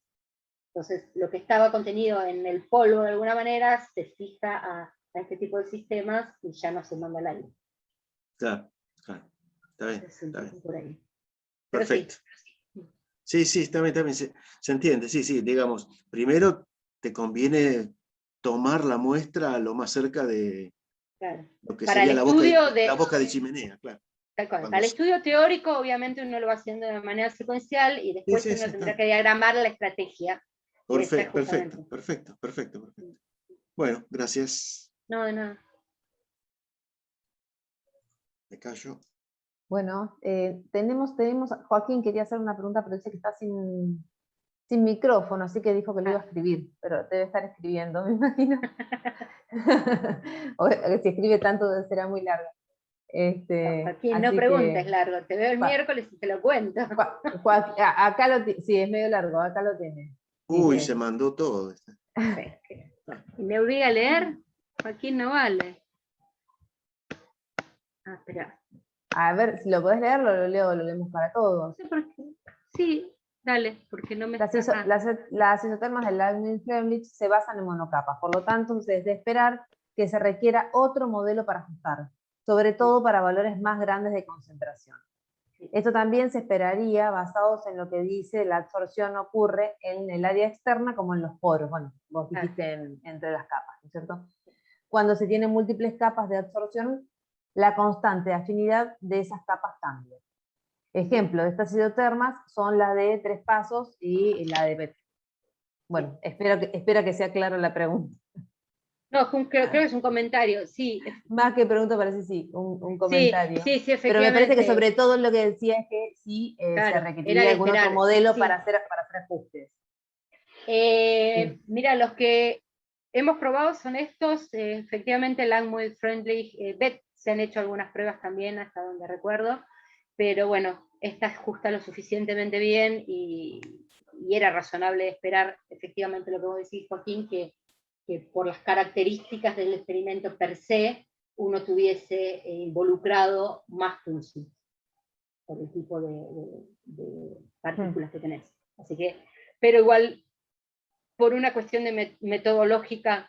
Entonces, lo que estaba contenido en el polvo de alguna manera se fija a este tipo de sistemas y ya no se manda al aire. Claro, claro. está bien. Está bien. Por ahí. Perfecto. Sí, está bien, se entiende, sí, digamos, primero te conviene tomar la muestra lo más cerca de lo que Para sería el la boca de chimenea, claro. Tal cual. Para el estudio teórico, obviamente uno lo va haciendo de manera secuencial y después uno tendrá que diagramar la estrategia. Perfecto. Bueno, gracias. No, de nada. Me callo. Bueno, tenemos, Joaquín quería hacer una pregunta, pero dice que está sin micrófono, así que dijo que lo iba a escribir, pero debe estar escribiendo, me imagino. O si escribe tanto será muy largo. Joaquín, no preguntes largo, te veo el miércoles y te lo cuento. Acá sí, es medio largo, acá lo tiene. Uy, se mandó todo. ¿Y me obliga a leer? Joaquín no vale. Espera. A ver, si lo podés leer, lo leemos para todos. Sí, dale, porque no me Las isotermas del Langmuir-Fremlich se basan en monocapas, por lo tanto, es de esperar que se requiera otro modelo para ajustar, sobre todo para valores más grandes de concentración. Esto también se esperaría basados en lo que dice la absorción ocurre en el área externa como en los poros. Bueno, vos dijiste entre las capas, ¿no es cierto? Cuando se tienen múltiples capas de absorción, la constante de afinidad de esas capas cambia. Ejemplo de estas isotermas son la de 3 pasos y la de Petri. Bueno, espero que sea clara la pregunta. No, creo que es un comentario, sí. Más que pregunta parece sí, un comentario. Sí, efectivamente. Pero me parece que sobre todo lo que decía es que sí se requeriría algún otro modelo para hacer ajustes. Mira, los que hemos probado son estos, efectivamente Langmuir-Fremlich, BET, se han hecho algunas pruebas también, hasta donde recuerdo, pero bueno, esta ajusta lo suficientemente bien y era razonable esperar efectivamente lo que vos decís, Joaquín, que por las características del experimento per se, uno tuviese involucrado más pulsos por el tipo de partículas que tenés. Así que, pero igual, por una cuestión de metodológica,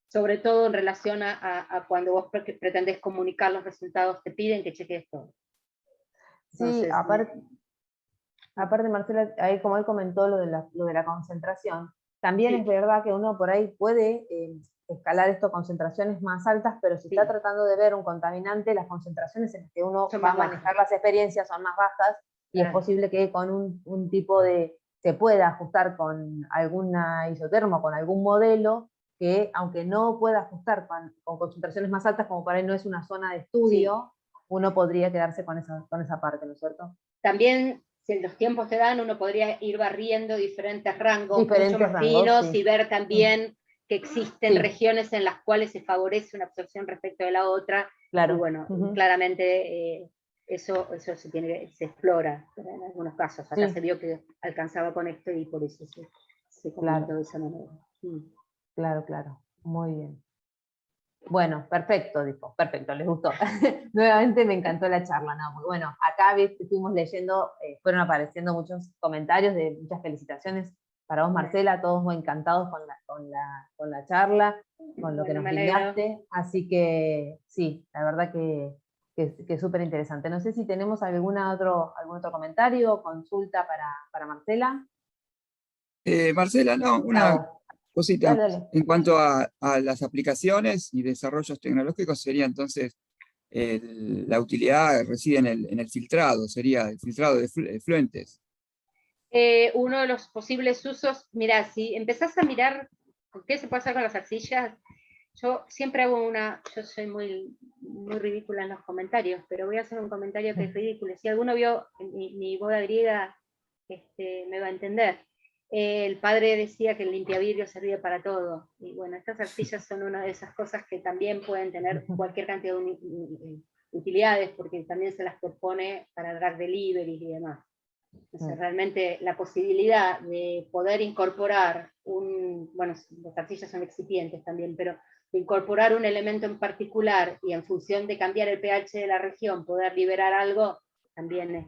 sobre todo en relación a cuando vos pretendés comunicar los resultados, te piden que cheques todo. Entonces, sí, aparte Marcela, ahí como él comentó lo de la concentración, también es verdad que uno por ahí puede escalar esto a concentraciones más altas, pero si está tratando de ver un contaminante, las concentraciones en las que uno va a manejar las experiencias son más bajas, y es posible que con un tipo se pueda ajustar con alguna isotermo, con algún modelo, que aunque no pueda ajustar con concentraciones más altas, como por ahí no es una zona de estudio, uno podría quedarse con esa parte, ¿no es cierto? También, si los tiempos te dan, uno podría ir barriendo diferentes rangos mucho más finos, y ver también que existen regiones en las cuales se favorece una absorción respecto de la otra. Claro. Y bueno, claramente eso se explora en algunos casos. Acá se vio que alcanzaba con esto y por eso se comentó de esa manera. Claro, muy bien. Bueno, perfecto, dijo, perfecto, les gustó. Nuevamente me encantó la charla, ¿no? Muy bueno. Acá estuvimos leyendo, fueron apareciendo muchos comentarios de muchas felicitaciones para vos, Marcela, todos muy encantados con la charla, con lo que nos brindaste. Así que sí, la verdad que es súper interesante. No sé si tenemos algún otro comentario o consulta para Marcela. Marcela, no, una cosita. Dale. En cuanto a las aplicaciones y desarrollos tecnológicos, sería entonces la utilidad reside en el filtrado, sería el filtrado de efluentes. Uno de los posibles usos, mira, si empezás a mirar qué se puede hacer con las arcillas, yo siempre hago yo soy muy ridícula en los comentarios, pero voy a hacer un comentario que es ridículo. Si alguno vio mi boda griega, me va a entender. El padre decía que el limpiavidrio servía para todo, y bueno, estas arcillas son una de esas cosas que también pueden tener cualquier cantidad de utilidades, porque también se las propone para drug delivery y demás. Entonces, realmente la posibilidad de poder incorporar bueno, las arcillas son excipientes también, pero de incorporar un elemento en particular y en función de cambiar el pH de la región, poder liberar algo, también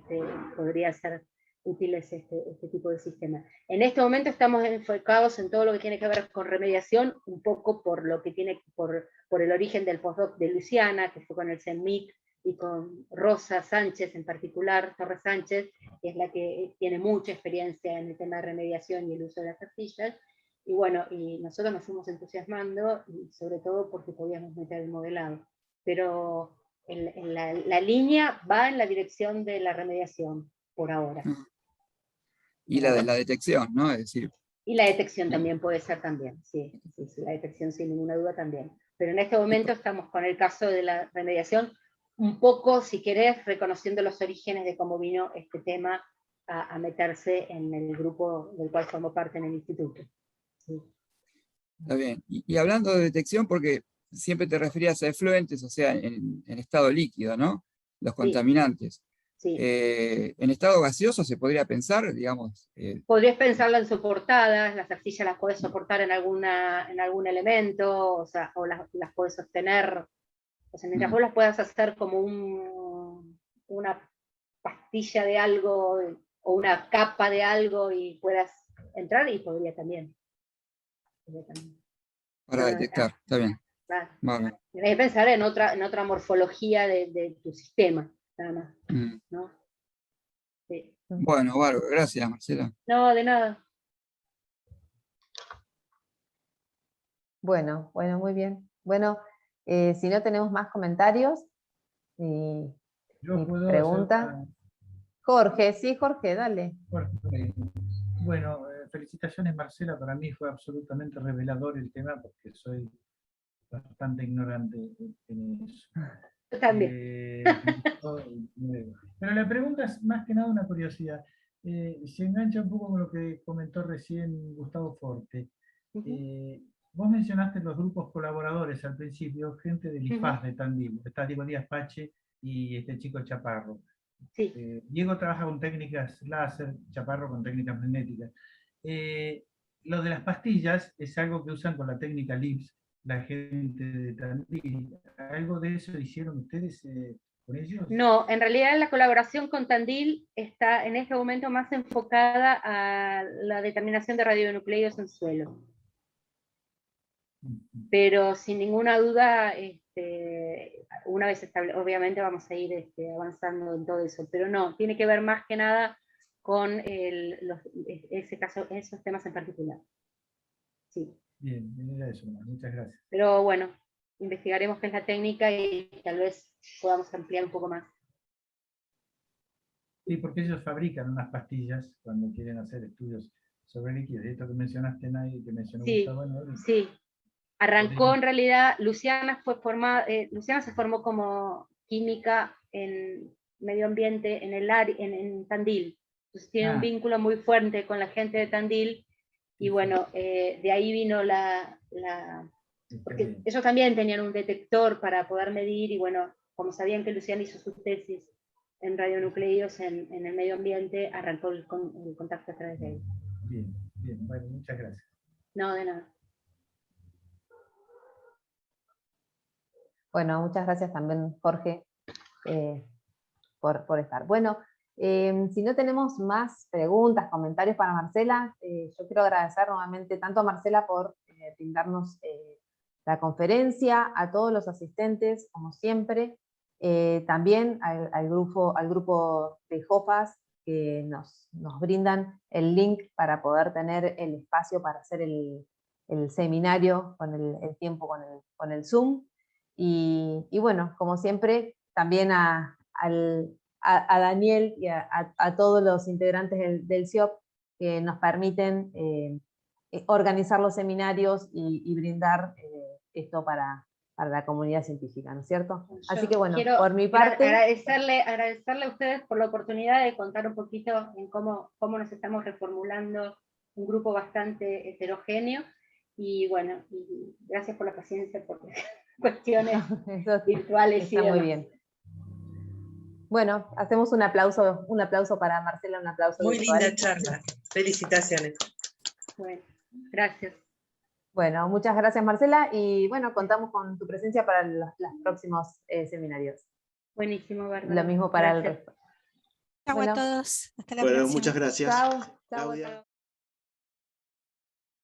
podría ser útil este tipo de sistema. En este momento estamos enfocados en todo lo que tiene que ver con remediación, un poco por lo que por el origen del postdoc de Luciana, que fue con el CENMIC, y con Rosa Sánchez en particular, Torres Sánchez, que es la que tiene mucha experiencia en el tema de remediación y el uso de las arcillas, y bueno, y nosotros nos fuimos entusiasmando, y sobre todo porque podíamos meter el modelado, pero la línea va en la dirección de la remediación, por ahora. Y la de la detección, ¿no? Es decir, y la detección también puede ser también, sí, la detección sin ninguna duda también. Pero en este momento estamos con el caso de la remediación, un poco, si querés, reconociendo los orígenes de cómo vino este tema a meterse en el grupo del cual formo parte en el instituto. Sí. Está bien. Y hablando de detección, porque siempre te referías a efluentes, o sea, en estado líquido, ¿no? Los contaminantes. Sí. En estado gaseoso se podría pensar, digamos. Podrías pensarla en soportadas, las arcillas las podés soportar en algún elemento, o sea, o las podés sostener. O sea, mientras vos las puedas hacer como una pastilla de algo o una capa de algo y puedas entrar, y podría también. Para detectar, está bien. Claro. Vale. Tenés que pensar en otra morfología de tu sistema, nada más. ¿No? Sí. Bueno, bárbaro. Gracias, Marcela. No, de nada. Bueno, muy bien. Bueno, si no tenemos más comentarios y preguntas. Jorge, sí, Jorge, dale. Bueno, felicitaciones, Marcela. Para mí fue absolutamente revelador el tema porque soy bastante ignorante en eso. Yo también. Pero la pregunta es más que nada una curiosidad. Se engancha un poco con lo que comentó recién Gustavo Forte. Vos mencionaste los grupos colaboradores al principio, gente del IFAS de Tandil, está Diego Díaz Pache y este chico Chaparro. Sí. Diego trabaja con técnicas láser, Chaparro con técnicas magnéticas. Lo de las pastillas es algo que usan con la técnica LIPS, la gente de Tandil. ¿Algo de eso hicieron ustedes con ellos? No, en realidad la colaboración con Tandil está en este momento más enfocada a la determinación de radionucleidos en suelo. Pero sin ninguna duda, una vez obviamente vamos a ir avanzando en todo eso, pero no, tiene que ver más que nada con ese caso, esos temas en particular. Sí. Bien, era eso, muchas gracias. Pero bueno, investigaremos qué es la técnica y tal vez podamos ampliar un poco más. Sí, porque ellos fabrican unas pastillas cuando quieren hacer estudios sobre líquidos. Esto que mencionaste, Nay, que mencionó Gustavo, ¿no? Sí. Arrancó en realidad, Luciana se formó como química en medio ambiente en Tandil. Entonces tiene un vínculo muy fuerte con la gente de Tandil, y bueno, de ahí vino porque ellos también tenían un detector para poder medir, y bueno, como sabían que Luciana hizo su tesis en radionucleidos en el medio ambiente, arrancó el contacto a través de él. Bien, bueno, muchas gracias. No, de nada. Bueno, muchas gracias también, Jorge, por estar. Bueno, si no tenemos más preguntas, comentarios para Marcela, yo quiero agradecer nuevamente tanto a Marcela por brindarnos la conferencia, a todos los asistentes, como siempre, también al grupo de JOFAS, que nos brindan el link para poder tener el espacio para hacer el seminario con el tiempo con el Zoom. Y bueno, como siempre, también a Daniel y a todos los integrantes del CIOP que nos permiten organizar los seminarios y brindar esto para la comunidad científica, ¿no es cierto? Así que bueno, por mi parte... Agradecerle a ustedes por la oportunidad de contar un poquito en cómo nos estamos reformulando un grupo bastante heterogéneo, y bueno, y gracias por la paciencia, por cuestiones virtuales. Está muy bien. Bueno, hacemos un aplauso para Marcela, un aplauso muy virtual. Linda charla, felicitaciones. Bueno, gracias. Bueno, muchas gracias, Marcela, y bueno, contamos con tu presencia para los próximos seminarios. Buenísimo, Bárbara. Lo mismo para el resto. Chau a todos, hasta la próxima. Muchas gracias. Chao.